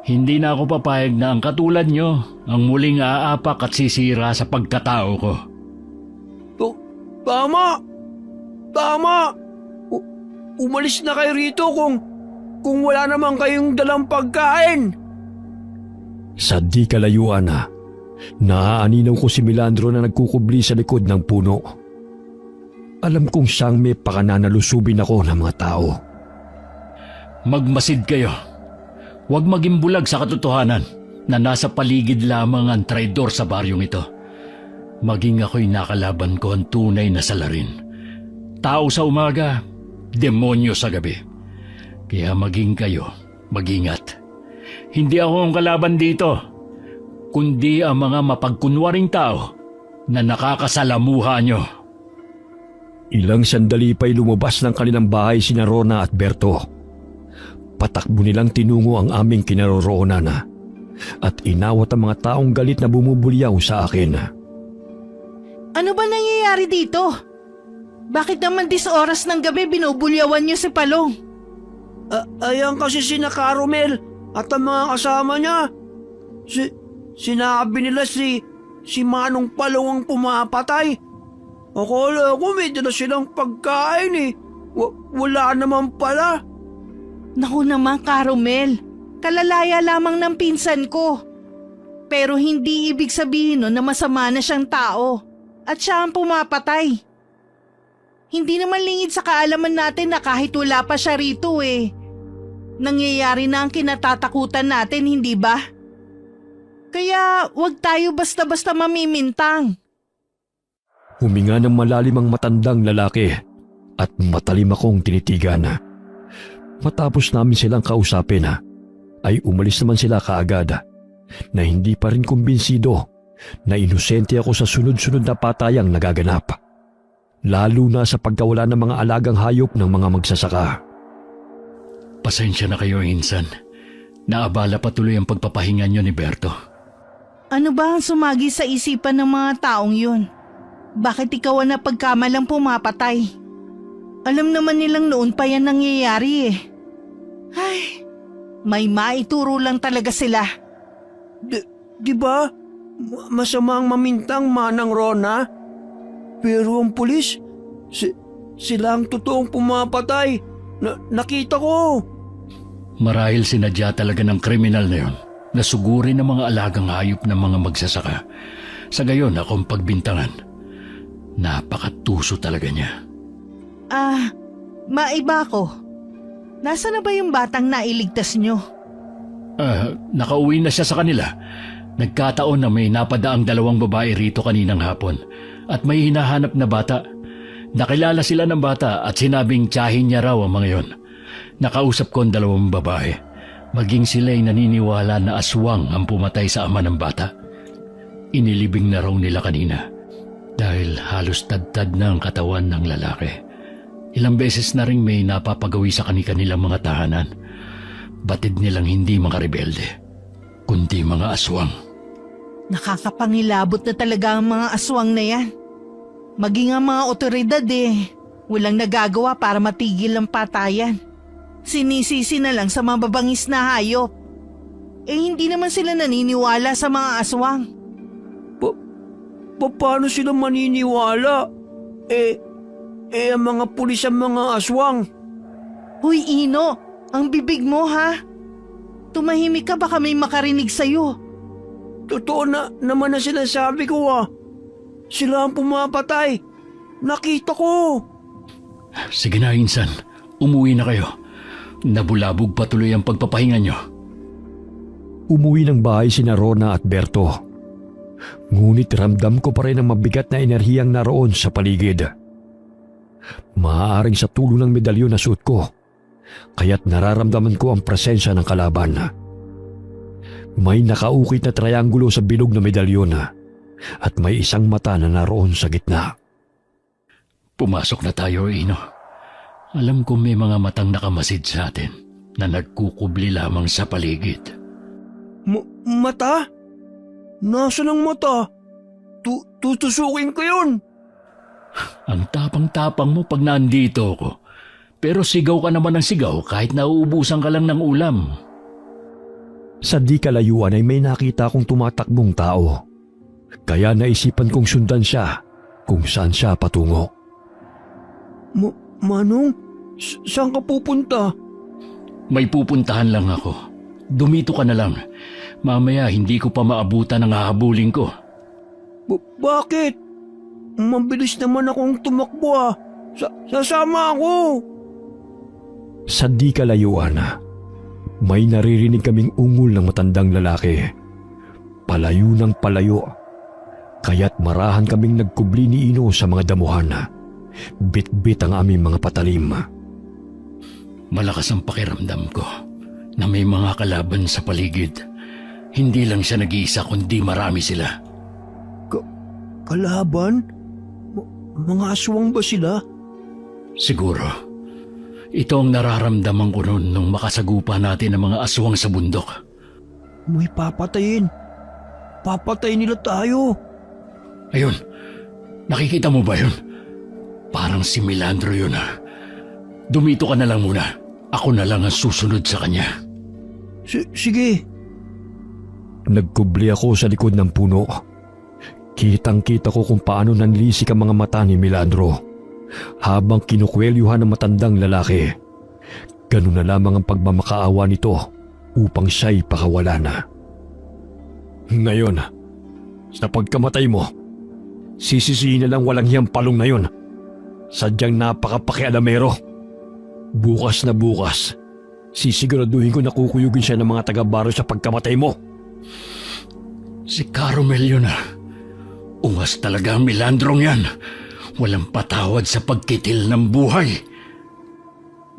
Hindi na ako papayag na ang katulad nyo ang muling aapak at sisira sa pagkatao ko. Tama! Tama! Umalis na kayo rito kung wala naman kayong dalang pagkain. Sa di kalayuan naaaninaw ko si Melandro na nagkukubli sa likod ng puno. Alam kong siyang may pakananalusubin ako ng mga tao. Magmasid kayo. Huwag maging bulag sa katotohanan na nasa paligid lamang ang traidor sa baryong ito. Maging ako'y nakalaban ko ang tunay na salarin. Tao sa umaga, demonyo sa gabi. Kaya maging kayo, mag-ingat. Hindi ako ang kalaban dito, kundi ang mga mapagkunwaring tao na nakakasalamuha nyo. Ilang sandali pa'y lumabas ng kanilang bahay sina Rona at Berto. Patakbo nilang tinungo ang aming kinaroroonan at inawat ang mga taong galit na bumubulyaw sa akin. Ano ba nangyayari dito? Bakit naman 10 oras ng gabi binubulyawan niyo si Palong? Ayan kasi sina Carmel at ang mga kasama niya. Sinabi nila si Manong Palong ang pumapatay. Akala ko may dala silang pagkain eh. Wala naman pala. Naku naman, Carmel. Kalalaya lamang ng pinsan ko. Pero hindi ibig sabihin nun na masama na siyang tao at siya ang pumapatay. Hindi naman lingid sa kaalaman natin na kahit wala pa siya rito eh. Nangyayari na ang kinatatakutan natin, hindi ba? Kaya wag tayo basta-basta mamimintang. Huminga ng malalim ang matandang lalaki at matalim akong tinitigan. Matapos namin silang kausapin, ay umalis naman sila kaagad na hindi pa rin kumbinsido na inosente ako sa sunod-sunod na patayang nagaganap. Lalo na sa pagkawala ng mga alagang hayop ng mga magsasaka. Pasensya na kayo, Insan. Naabala patuloy ang pagpapahinga nyo ni Berto. Ano ba ang sumagi sa isipan ng mga taong yun? Bakit ikaw ang napagkamalang pumapatay? Alam naman nilang noon pa yan nangyayari eh. Ay, may maituro lang talaga sila. Di ba? Masama ang mamintang, Manang Rona. Pero ang pulis, sila ang totoong pumapatay. Nakita ko. Marahil sinadya talaga ng kriminal na yon na sugurin ng mga alagang hayop ng mga magsasaka. Sa gayon akong pagbintangan. Napakatuso talaga niya. Maiba ko. Nasaan na ba yung batang nailigtas nyo? Nakauwi na siya sa kanila. Nagkataon na may napadaang 2 babae rito kaninang hapon at may hinahanap na bata. Nakilala sila ng bata at sinabing tiyahin niya raw ang mga yon. Nakausap ko ang 2 babae. Maging sila'y naniniwala na aswang ang pumatay sa ama ng bata. Inilibing na raw nila kanina dahil halos tad-tad na ang katawan ng lalaki. Ilang beses na rin may napapagawi sa kanilang mga tahanan. Batid nilang hindi mga rebelde, kundi mga aswang. Nakakapangilabot na talaga ang mga aswang na yan. Maging ang mga otoridad walang nagagawa para matigil ang patayan. Sinisisi na lang sa mababangis na hayop. Hindi naman sila naniniwala sa mga aswang. Paano sila maniniwala? Ang mga pulis ang mga aswang. Huy Ino, ang bibig mo ha? Tumahimik ka baka may makarinig sa'yo. Totoo na naman na sinasabi ko Sila ang pumapatay. Nakita ko. Sige na, Insan. Umuwi na kayo. Nabulabog pa tuloy ang pagpapahinga nyo. Umuwi ng bahay sina Rona at Berto. Ngunit ramdam ko pa rin ang mabigat na enerhiyang naroon sa paligid. Maaaring sa tulong ng medalyon na suot ko, kaya't nararamdaman ko ang presensya ng kalaban. May nakaukit na triangulo sa bilog na medalyon at may isang mata na naroon sa gitna. Pumasok na tayo, Ino. Alam ko may mga matang nakamasid sa atin na nagkukubli lamang sa paligid. Mata? Nasaan ang mata? Tutusukin ko yun. Ang tapang-tapang mo pag nandito ako. Pero sigaw ka naman ng sigaw kahit nauubusan ka lang ng ulam. Sa di kalayuan ay may nakita akong tumatakbong tao. Kaya naisipan kong sundan siya kung saan siya patungo. Manong, saan ka pupunta? May pupuntahan lang ako. Dumito ka na lang. Mamaya hindi ko pa maabutan ang hahabulin ko. Bakit? Mabilis naman akong tumakbo ah. Sasama ako. Sa di kalayuan, may naririnig kaming ungol ng matandang lalaki. Palayo ng palayo. Kaya't marahan kaming nagkubli ni Ino sa mga damuhan. Bit-bit ang aming mga patalim. Malakas ang pakiramdam ko na may mga kalaban sa paligid. Hindi lang siya nag-iisa kundi marami sila. Kalaban? Mga aswang ba sila? Siguro. Ito ang nararamdaman ko noon nung makasagupa natin ang mga aswang sa bundok. May papatayin. Papatayin nila tayo. Ayun, nakikita mo ba yun? Parang si Milandro yun ah. Dumito ka na lang muna. Ako na lang ang susunod sa kanya. Sige. Nagkubli ako sa likod ng puno. Kitang-kita ko kung paano nanlisik ang mga mata ni Milandro habang kinukwelyuhan ng matandang lalaki. Ganun na lamang ang pagmamakaawa nito upang siya'y pakawalan na. Ngayon, sa pagkamatay mo, sisisihin na lang walang hiyang palong na yun. Sadyang napakapakialamero. Bukas na bukas, sisiguraduhin ko na kukuyugin siya ng mga taga-baro sa pagkamatay mo. Si Caromel yun ah. Ungas talaga ang Milandrong yan. Walang patawad sa pagkitil ng buhay.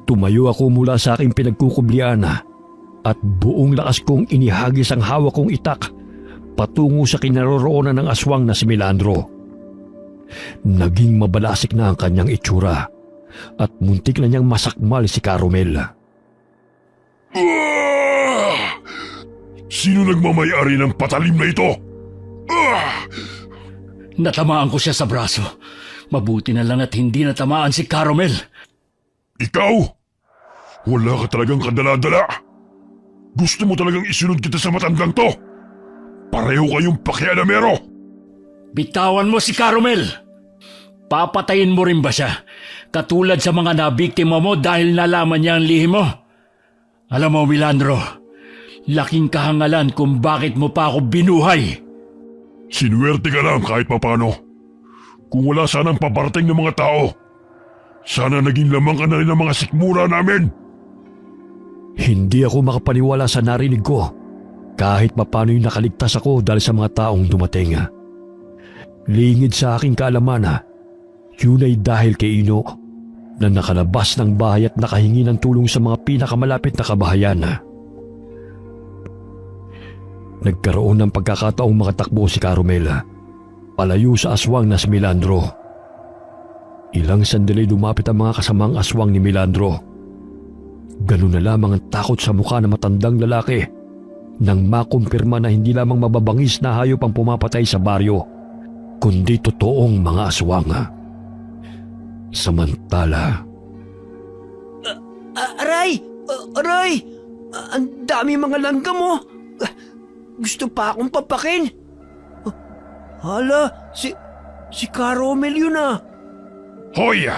Tumayo ako mula sa aking pinagkukublian at buong lakas kong inihagis ang hawak kong itak patungo sa kinaroroonan ng aswang na si Milandro. Naging mabalasik na ang kanyang itsura at muntik na niyang masakmal si Caromel. Sino nagmamayari ng patalim na ito? Natamaan ko siya sa braso. Mabuti na lang at hindi natamaan si Caromel. Ikaw? Wala ka talagang kadala-dala. Gusto mo talagang isunod kita sa matandang to? Pareho kayong pakialamero. Bitawan mo si Caromel. Papatayin mo rin ba siya? Katulad sa mga nabiktima mo dahil nalaman niya ang lihim mo. Alam mo, Milandro, laking kahangalan kung bakit mo pa ako binuhay. Sinuwerte ka lang kahit papano. Kung wala sanang paparating ng mga tao, sana naging lamang ka na rin ng mga sikmura namin. Hindi ako makapaniwala sa narinig ko kahit papano'y nakaligtas ako dahil sa mga taong dumating. Lingid sa aking kaalaman, yun ay dahil kay Ino na nakalabas ng bahay at nakahingi ng tulong sa mga pinakamalapit na kabahayan. Nagkaroon ng pagkakataong makatakbo si Caromel palayo sa aswang na si Milandro. Ilang sandali lumapit ang mga kasamang aswang ni Milandro. Ganun na lamang ang takot sa mukha ng matandang lalaki nang makumpirma na hindi lamang mababangis na hayop ang pumapatay sa baryo, kundi totoong mga aswang. Samantala, Aray! Aray! Ang dami mga langgam mo! Gusto pa akong papakin! Hala, si Caromel yun ah! Hoy!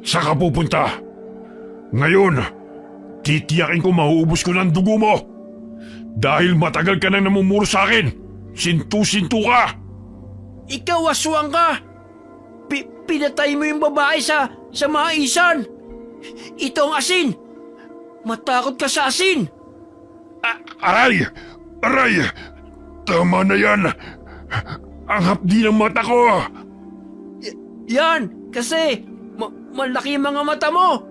Saan ka pupunta? Ngayon, titiyakin ko mauubos ko ng dugo mo. Dahil matagal ka nang namumuro sa akin. Sintu-sintu ka! Ikaw aswang ka! Pinatay mo yung babae sa maisan! Ito ang asin! matakot ka sa asin. Aray! Aray! Tama na yan! Ang hapdi ng mata ko! Yan, kasi malaki yung mga mata mo.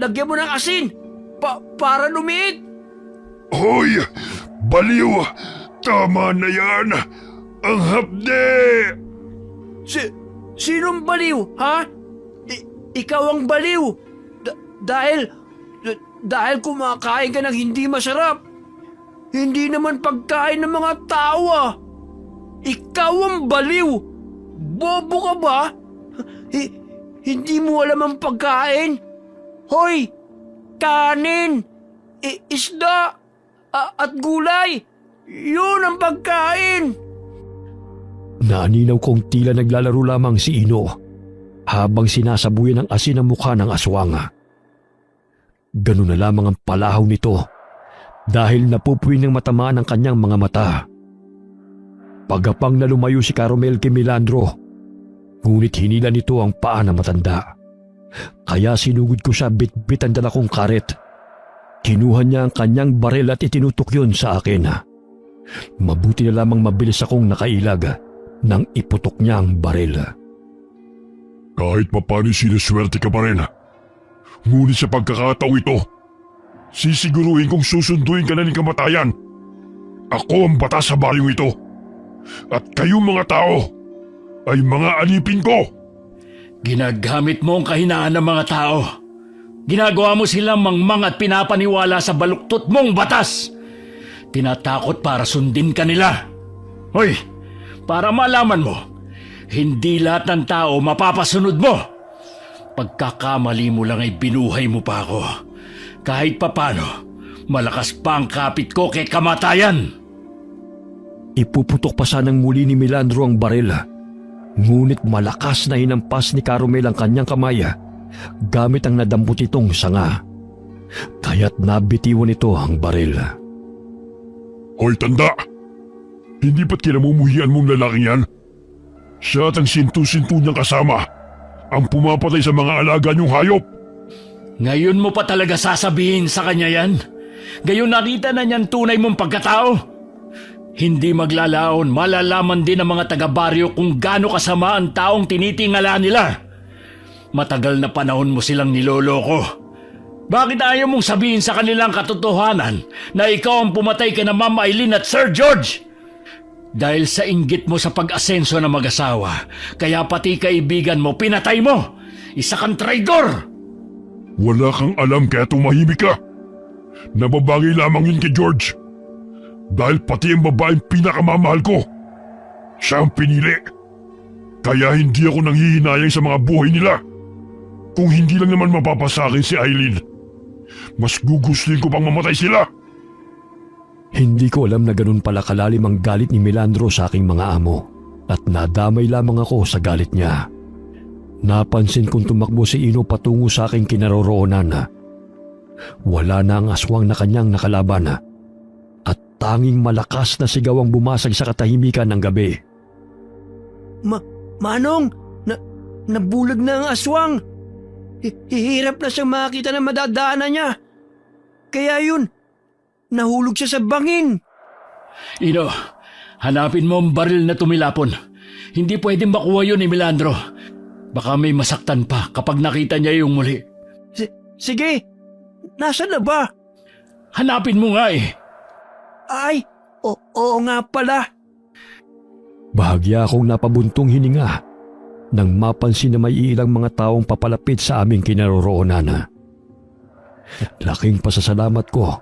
Lagyan mo ng asin para lumiit. Hoy! Baliw! Tama na yan! Ang hapdi! Sinong baliw, ha? Ikaw ang baliw. Dahil kumakain ka ng hindi masarap. Hindi naman pagkain ng mga tao, ah. Ikaw ang baliw. Bobo ka ba? Hindi mo alam ang pagkain? Hoy! Kanin! Isda! At gulay! Yun ang pagkain! Naaninaw kong tila naglalaro lamang si Ino habang sinasabuyan ng asin ang mukha ng aswang. Ganun na lamang ang palahaw nito dahil napupuwing ng matamaan ang kanyang mga mata. Pagapang na lumayo si Carmel kay Melandro, ngunit hinila nito ang paa ng matanda. Kaya sinugod ko siya bit-bit ang dala kong karet. Kinuha niya ang kanyang baril at itinutok yun sa akin. Mabuti na lamang mabilis akong nakailag nang iputok niya ang baril. Kahit papano sinuswerte ka pa rin. Ngunit sa pagkakataong ito, sisiguruhin kong susunduin ka na ng kamatayan. Ako ang batas sa baryong ito. At kayong mga tao ay mga alipin ko. Ginagamit mo ang kahinaan ng mga tao. Ginagawa mo silang mangmang at pinapaniwala sa baluktot mong batas. Tinatakot para sundin ka nila. Hoy, para malaman mo, hindi lahat ng tao mapapasunod mo. Pagkakamali mo lang ay binuhay mo pa ako. Kahit papano, malakas pa ang kapit ko kay kamatayan. Ipuputok pa sanang muli ni Melandro ang baril. Ngunit malakas na hinampas ni Carmel ang kanyang kamay gamit ang nadampot itong sanga. Kaya't nabitiwan ito ang baril. Hoy tanda! Hindi ba't kinamumuhian mong lalaking yan? Siya at ang sintu-sintu niyang kasama ang pumapatay sa mga alaga niyong hayop. Ngayon mo pa talaga sasabihin sa kanya yan? Gayon nakita na niyan tunay mong pagkatao? Hindi maglalaon, malalaman din ng mga taga-baryo kung gaano kasama ang taong tinitingala nila. Matagal na panahon mo silang niloloko. Bakit ayaw mong sabihin sa kanilang katotohanan na ikaw ang pumatay kina Ma'am Eileen at Sir George? Dahil sa inggit mo sa pag-asenso ng mag-asawa, kaya pati kaibigan mo pinatay mo. Isa kang traidor! Wala kang alam kaya tumahimik ka. Nababagay lamang yun kay George. Dahil pati ang babaeng pinakamamahal ko, siya ang pinili. Kaya hindi ako nanghihinayang sa mga buhay nila. Kung hindi lang naman mapapasakin si Eileen, mas gugustuhin ko pang mamatay sila. Hindi ko alam na ganun pala kalalim ang galit ni Melandro sa aking mga amo at nadamay lamang ako sa galit niya. Napansin kong tumakbo si Ino patungo sa aking kinaroroonan. Wala na ang aswang na kanyang nakalaban at tanging malakas na sigaw ang bumasag sa katahimikan ng gabi. Manong, nabulag na ang aswang. Hihirap na siyang makita na madadaanan niya. Kaya yun, nahulog siya sa bangin. Ino, hanapin mo ang baril na tumilapon. Hindi pwedeng makuha yun ni Melandro. Baka may masaktan pa kapag nakita niya yung muli. Sige, nasaan na ba? Hanapin mo nga eh. Ay, oo nga pala. Bahagya akong napabuntong hininga nang mapansin na may ilang mga taong papalapit sa aming kinaroroonan. Laking pasasalamat ko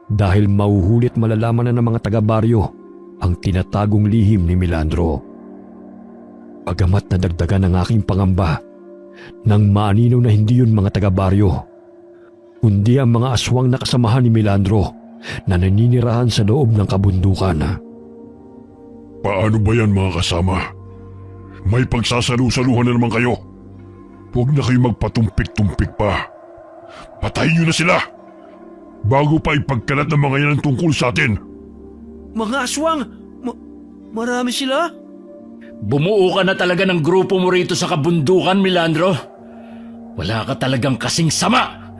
dahil mauhulit malalaman na ng mga taga-baryo ang tinatagong lihim ni Melandro. Pagamat nadagdagan ang aking pangamba nang maaninaw na hindi yun mga taga-baryo, kundi ang mga aswang na kasamahan ni Melandro na naninirahan sa loob ng kabundukan. Paano ba yan mga kasama? May pagsasalu-saluhan na naman kayo. Huwag na kayo magpatumpik-tumpik pa. Patayin niyo na sila bago pa ipagkalat ng mga yan ang tungkol sa atin. Mga aswang, marami sila? Bumuo ka na talaga ng grupo mo rito sa kabundukan, Melandro. Wala ka talagang kasing sama.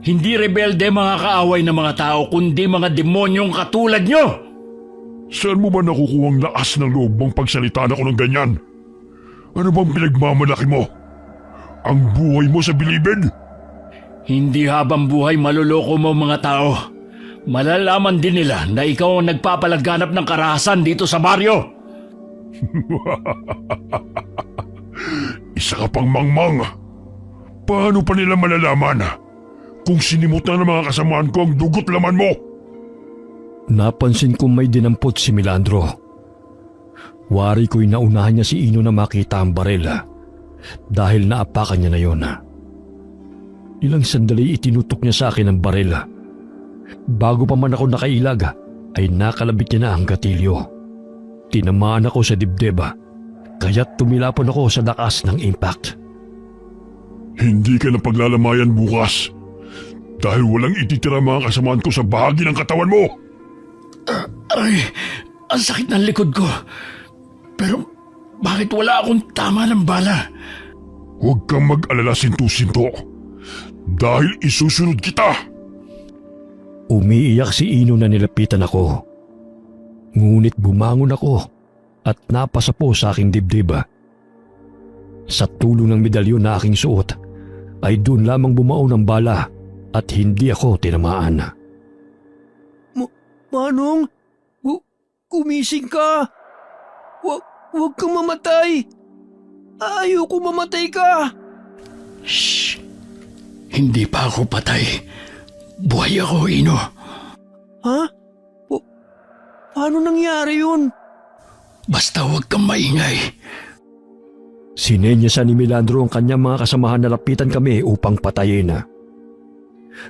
Hindi rebelde mga kaaway ng mga tao, kundi mga demonyong katulad nyo! Saan mo ba nakukuhang lakas ng loob mong pagsalita na ko ng ganyan? Ano bang pinagmamalaki mo? Ang buhay mo sa bilibid? Hindi habang buhay maluloko mo mga tao. Malalaman din nila na ikaw ang nagpapalaganap ng karahasan dito sa baryo. Isa ka pang mangmang. Paano pa nila malalaman kung sinimutan ng mga kasamaan ko ang dugot laman mo? Napansin kong may dinampot si Milandro. Wari ko'y naunahan niya si Ino na makita ang baril dahil naapakan niya na yon. Ilang sandali itinutok niya sa akin ang baril. Bago pa man ako nakailag ay nakalabit niya na ang gatilyo. Tinamaan ako sa dibdib kaya't tumilapon ako sa lakas ng impact. Hindi ka na paglalamayan bukas dahil walang ititira mga kasamaan ko sa bahagi ng katawan mo. Ay, ang sakit ng likod ko. Pero bakit wala akong tama ng bala? Huwag kang mag-alala, Sinto-Sinto, dahil isusunod kita. Umiiyak si Ino na nilapitan ako. Ngunit bumangon ako at napasa po sa aking dibdib. Sa tulong ng medalyon na aking suot ay doon lamang bumao ng bala at hindi ako tinamaan. Manong, gumising ka. Huwag kang mamatay. Ayoko mamatay ka. Shh! Hindi pa ako patay. Buhay ako, Ino. Ha? Paano nangyari yun? Basta huwag kang maingay. Sinenyasan ni Milandro ang kanyang mga kasamahan na lapitan kami upang patayin.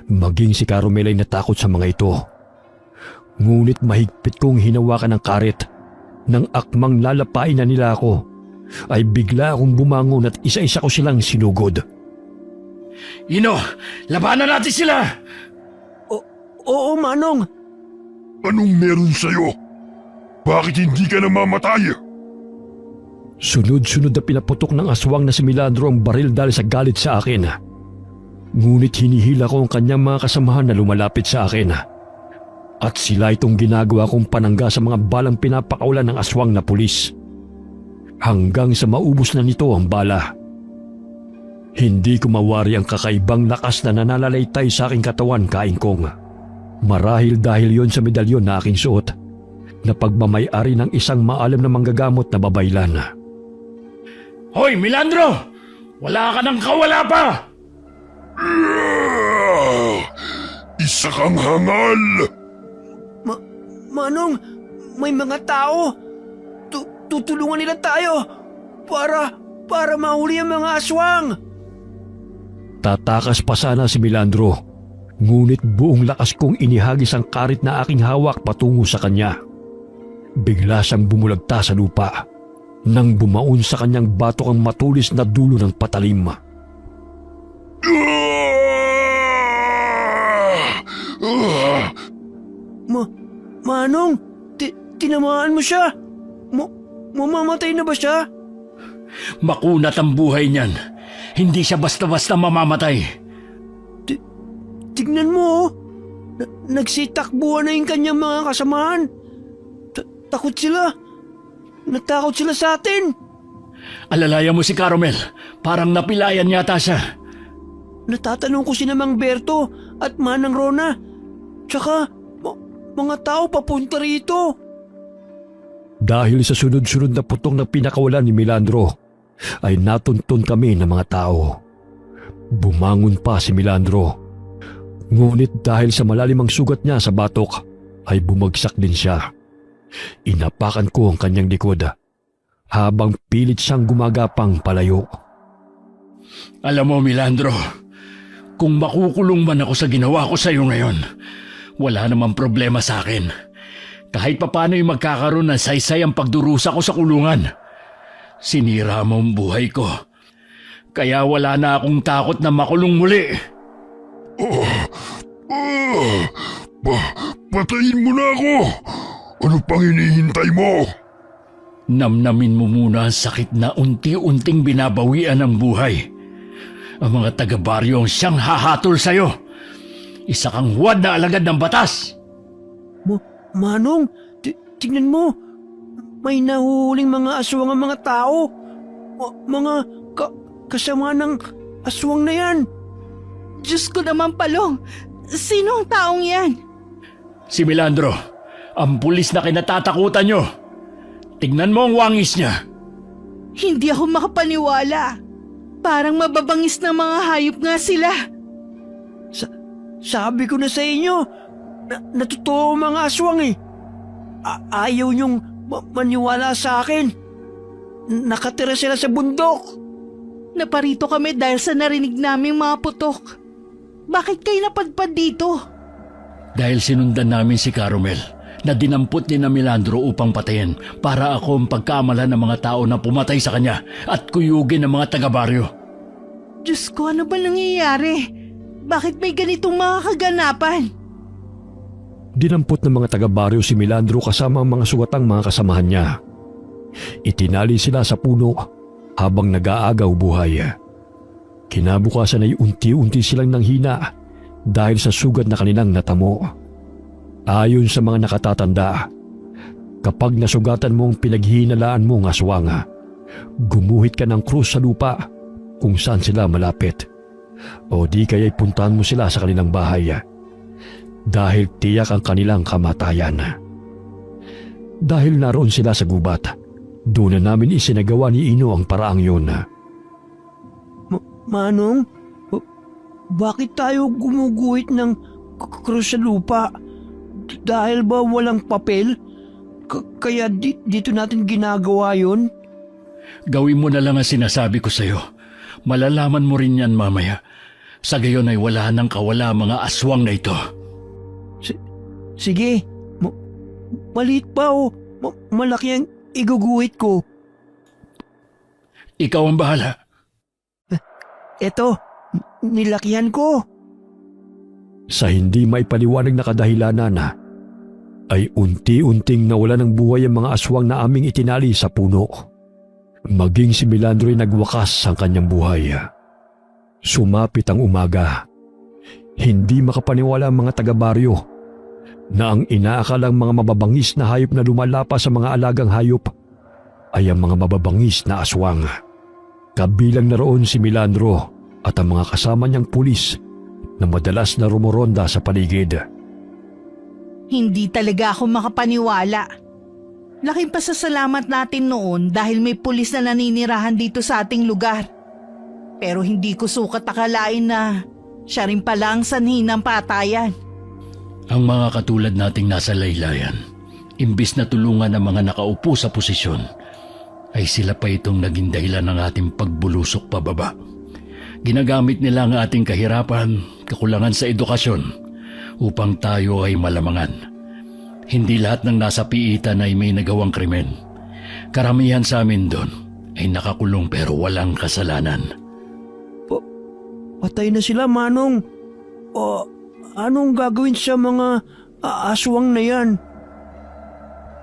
Maging si Caromel ay natakot sa mga ito. Ngunit mahigpit kong hinawakan ng karet. Nang akmang lalapain na nila ako, ay bigla akong bumangon at isa-isa ko silang sinugod. Ino, labanan natin sila! Oo, Manong. Anong meron sa'yo? Bakit hindi ka namamatay? Sunod-sunod na pinaputok ng aswang na si Milandro ang baril dahil sa galit sa akin. Ngunit hinihila ko ang kanyang mga kasamahan na lumalapit sa akin. At sila itong ginagawa kong panangga sa mga balang pinapakaulan ng aswang na pulis. Hanggang sa maubos na nito ang bala. Hindi ko mawari ang kakaibang lakas na nananalaytay sa aking katawan, Kaingkong. Marahil dahil yon sa medalyon na aking suot na pagmamayari ng isang maalam na manggagamot na babaylan. Hoy, Milandro! Wala ka nang kawala pa! Isa kang hangal! Manong, may mga tao. Tutulungan nila tayo para mahuli ang mga aswang. Tatakas pa sana si Milandro, ngunit buong lakas kong inihagis ang karit na aking hawak patungo sa kanya. Bigla siyang bumulagta sa lupa nang bumaon sa kanyang batok ang matulis na dulo ng patalim. Manong, tinamaan mo siya. Mamamatay na ba siya? Makunat ang buhay niyan. Hindi siya basta-basta mamamatay. Tignan mo, oh. Nagsitakbuhan na yung kanyang mga kasamahan. Takot sila. Natakot sila sa atin. Alalayan mo si Caromel. Parang napilayan yata siya. Natatanong ko si Mang Berto at Manang Rona. Tsaka, mga tao papunta rito. Dahil sa sunod-sunod na putong na pinakawalan ni Milandro, ay natuntun kami ng mga tao. Bumangon pa si Milandro. Ngunit dahil sa malalimang sugat niya sa batok, ay bumagsak din siya. Inapakan ko ang kanyang likod, habang pilit siyang gumagapang palayo. Alam mo, Milandro, kung makukulong man ako sa ginawa ko sa iyo ngayon, wala namang problema sa akin. Kahit papano'y magkakaroon ng saysay ang pagdurusa ko sa kulungan. Sinira mo ang buhay ko. Kaya wala na akong takot na makulong muli. Patayin mo na ako! Ano pang hinihintay mo? Namnamin mo muna ang sakit na unti-unting binabawian ng buhay. Ang mga taga-baryo ang siyang hahatol sa'yo. Isa kang huwad na alagad ng batas. Manong, tignan mo. May nahuhuling mga aswang ang mga tao. Mga kasama ng aswang na yan. Diyos ko naman, Palong. Sino ang taong yan? Si Milandro, ang pulis na kinatatakutan nyo. Tignan mo ang wangis niya. Hindi ako makapaniwala. Parang mababangis na mga hayop nga sila. Sabi ko na sa inyo, natotoo ang mga aswang eh. Ayaw niyong maniwala sa akin. Nakatira sila sa bundok. Naparito kami dahil sa narinig naming mga putok. Bakit kayo napadpad dito? Dahil sinundan namin si Carmel na dinampot ni na Milandro upang patayin para ako ang pagkaamalan ng mga tao na pumatay sa kanya at kuyugin ng mga taga-baryo. Diyos ko, ano ba nangyayari? Bakit may ganitong mga kaganapan? Dinampot ng mga taga-baryo si Milandro kasama ang mga sugatang mga kasamahan niya. Itinali sila sa puno habang nag-aagaw buhay. Kinabukasan ay unti-unti silang nanghina dahil sa sugat na kanilang natamo. Ayon sa mga nakatatanda, kapag nasugatan mo ang pinaghihinalaan mong aswang, gumuhit ka ng krus sa lupa kung saan sila malapit. O di kaya'y puntahan mo sila sa kanilang bahay dahil tiyak ang kanilang kamatayan. Dahil naroon sila sa gubat, doon na namin isinagawa ni Ino ang paraang yun. Manong, bakit tayo gumuguhit ng krus sa lupa? Dahil ba walang papel? Kaya dito natin ginagawa yun? Gawin mo na lang ang sinasabi ko sa'yo. Malalaman mo rin yan mamaya. Sa gayon ay wala nang kawala mga aswang na ito. Sige, maliit pa o malaki ang iguguhit ko. Ikaw ang bahala. Eto, nilakihan ko. Sa hindi maipaliwanag na kadahilanan ay unti-unting nawala ng buhay ang mga aswang na aming itinali sa puno. Maging si Milandro ay nagwakas ang kanyang buhay. Sumapit ang umaga. Hindi makapaniwala ang mga taga-baryo na ang inaakalang mga mababangis na hayop na lumalapa sa mga alagang hayop ay ang mga mababangis na aswang. Kabilang na roon si Milandro at ang mga kasama niyang pulis na madalas na rumoronda sa paligid. Hindi talaga ako makapaniwala. Laking pasasalamat natin noon dahil may pulis na naninirahan dito sa ating lugar. Pero hindi ko sukat akalain na siya rin pala ang sanhi ng patayan. Ang mga katulad nating nasa laylayan, imbis na tulungan ang mga nakaupo sa posisyon, ay sila pa itong naging dahilan ng ating pagbulusok pababa. Ginagamit nila ang ating kahirapan, kakulangan sa edukasyon, upang tayo ay malamangan. Hindi lahat ng nasa piitan ay may nagawang krimen. Karamihan sa amin doon ay nakakulong pero walang kasalanan. Patay na sila, Manong. Anong gagawin sa mga aswang na yan?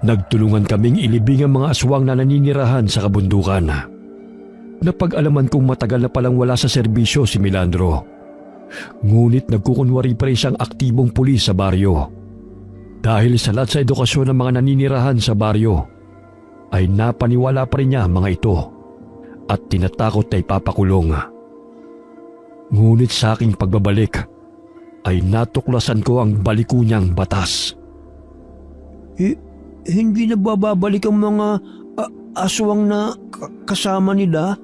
Nagtulungan kaming ilibing ang mga aswang na naninirahan sa kabundukan. Napag-alaman kong matagal na palang wala sa serbisyo si Milandro. Ngunit nagkukunwari pa rin siyang aktibong pulis sa baryo. Dahil sa lahat sa edukasyon ng mga naninirahan sa baryo, ay napaniwala pa rin niya mga ito at tinatakot na ipapakulong. Ngunit sa aking pagbabalik, ay natuklasan ko ang baliko niyang batas. Hindi na bababalik ang mga aswang na kasama nila?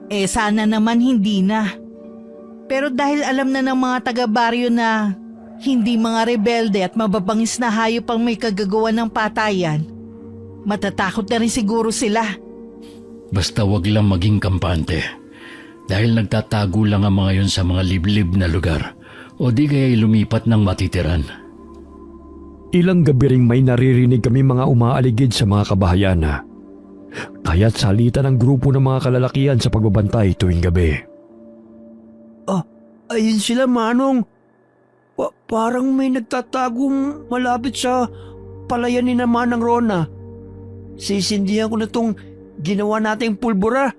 Sana naman hindi na. Pero dahil alam na ng mga taga-baryo na hindi mga rebelde at mababangis na hayop ang may kagagawa ng patayan, matatakot na rin siguro sila. Basta wag lang maging kampante. Dahil nagtatago lang ang mga yun sa mga liblib na lugar o di kaya lumipat ng matitiran. Ilang gabi ring may naririnig kami mga umaaligid sa mga kabahayan. Kaya't salita ng grupo ng mga kalalakihan sa pagbabantay tuwing gabi. Ayun sila, Manong. Parang may nagtatagong malapit sa palayan ni naman ng Rona. Sisindihan ko na tong ginawa nating pulbura.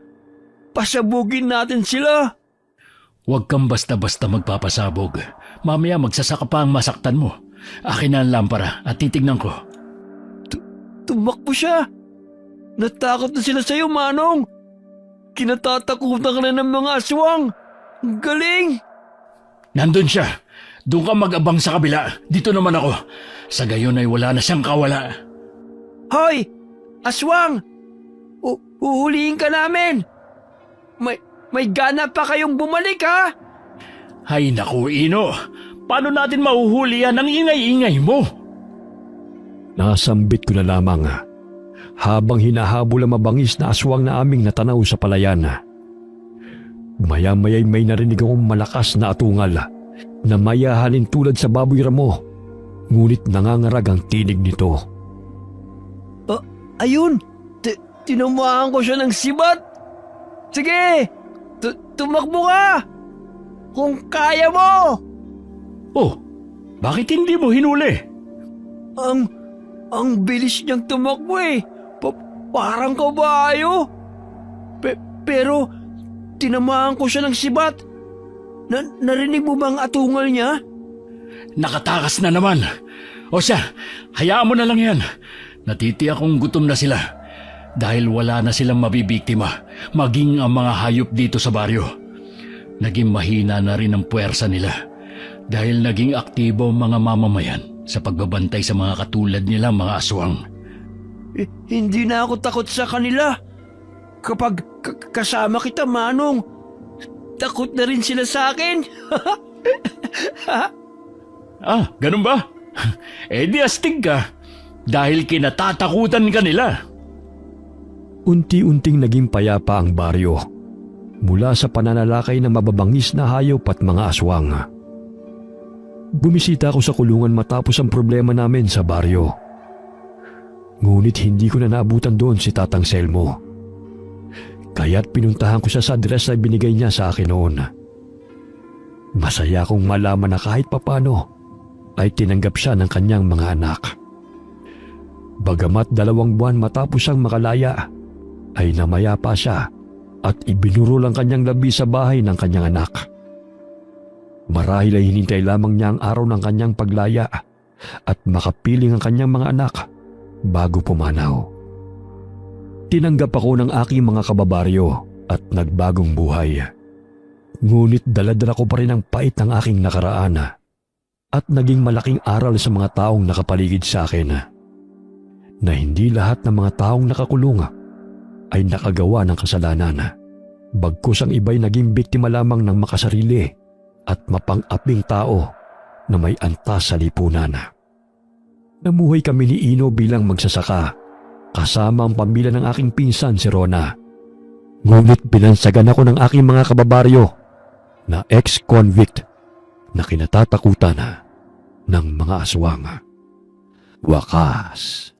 Pasabugin natin sila. Huwag kang basta-basta magpapasabog. Mamaya magsasaka pa ang masaktan mo. Akin na ang lampara at titignan ko. Tumakbo siya. Natakot na sila sa'yo, Manong. Kinatatakutan ka na ng mga aswang. Ang galing. Nandun siya. Doon ka mag-abang sa kabila. Dito naman ako. Sa gayon ay wala na siyang kawala. Hoy! Aswang! Uhulihin ka namin! May gana pa kayong bumalik, ha? Hay naku, Ino. Paano natin mahuhuli yan ang ingay-ingay mo? Nasambit ko na lamang habang hinahabol ang mabangis na aswang na aming natanaw sa palayan. Maya-maya'y may narinig akong malakas na atungal na mayahanin tulad sa baboy ramo, ngunit nangangarag ang tinig nito. Ayun! Tinamaan ko siya ng sibat! Sige! Tumakbo ka! Kung kaya mo! Oh, bakit hindi mo hinuli? Ang bilis niyang tumakbo eh! Parang kabayo! Pero tinamaan ko siya ng sibat! Narinig mo bang atungal niya? Nakatakas na naman. O siya, hayaan mo na lang yan. Natitiyak kong gutom na sila. Dahil wala na silang mabibiktima, maging ang mga hayop dito sa baryo. Naging mahina na rin ang puwersa nila. Dahil naging aktibo ang mga mamamayan sa pagbabantay sa mga katulad nilang mga aswang. Hindi na ako takot sa kanila. Kapag kasama kita, Manong, takot na rin sila sa akin. Ah, ganun ba? Di astig ka. Dahil kinatatakutan ka nila. Unti-unting naging payapa ang baryo mula sa pananalakay ng mababangis na hayop at mga aswang. Bumisita ako sa kulungan matapos ang problema namin sa baryo. Ngunit hindi ko na naabutan doon si Tatang Selmo. Kaya't pinuntahan ko siya sa address na binigay niya sa akin noon. Masaya akong malaman na kahit papano ay tinanggap siya ng kanyang mga anak. Bagamat 2 buwan matapos siyang makalaya, ay namaya pa siya at ibinurol ang kanyang labi sa bahay ng kanyang anak. Marahil ay hinintay lamang niya ang araw ng kanyang paglaya at makapiling ang kanyang mga anak bago pumanaw. Tinanggap ako ng aking mga kababaryo at nagbagong buhay. Ngunit daladala ko pa rin ang pait ng aking nakaraan at naging malaking aral sa mga taong nakapaligid sa akin na hindi lahat ng mga taong nakakulong ay nakagawa ng kasalanan. Bagkus ang iba'y naging biktima lamang ng makasarili at mapang-aping tao na may antas sa lipunan. Namuhay kami ni Ino bilang magsasaka kasama ang pamilya ng aking pinsan si Rona. Ngunit binansagan ako ng aking mga kababaryo na ex-convict na kinatatakutan ng mga aswang. Wakas.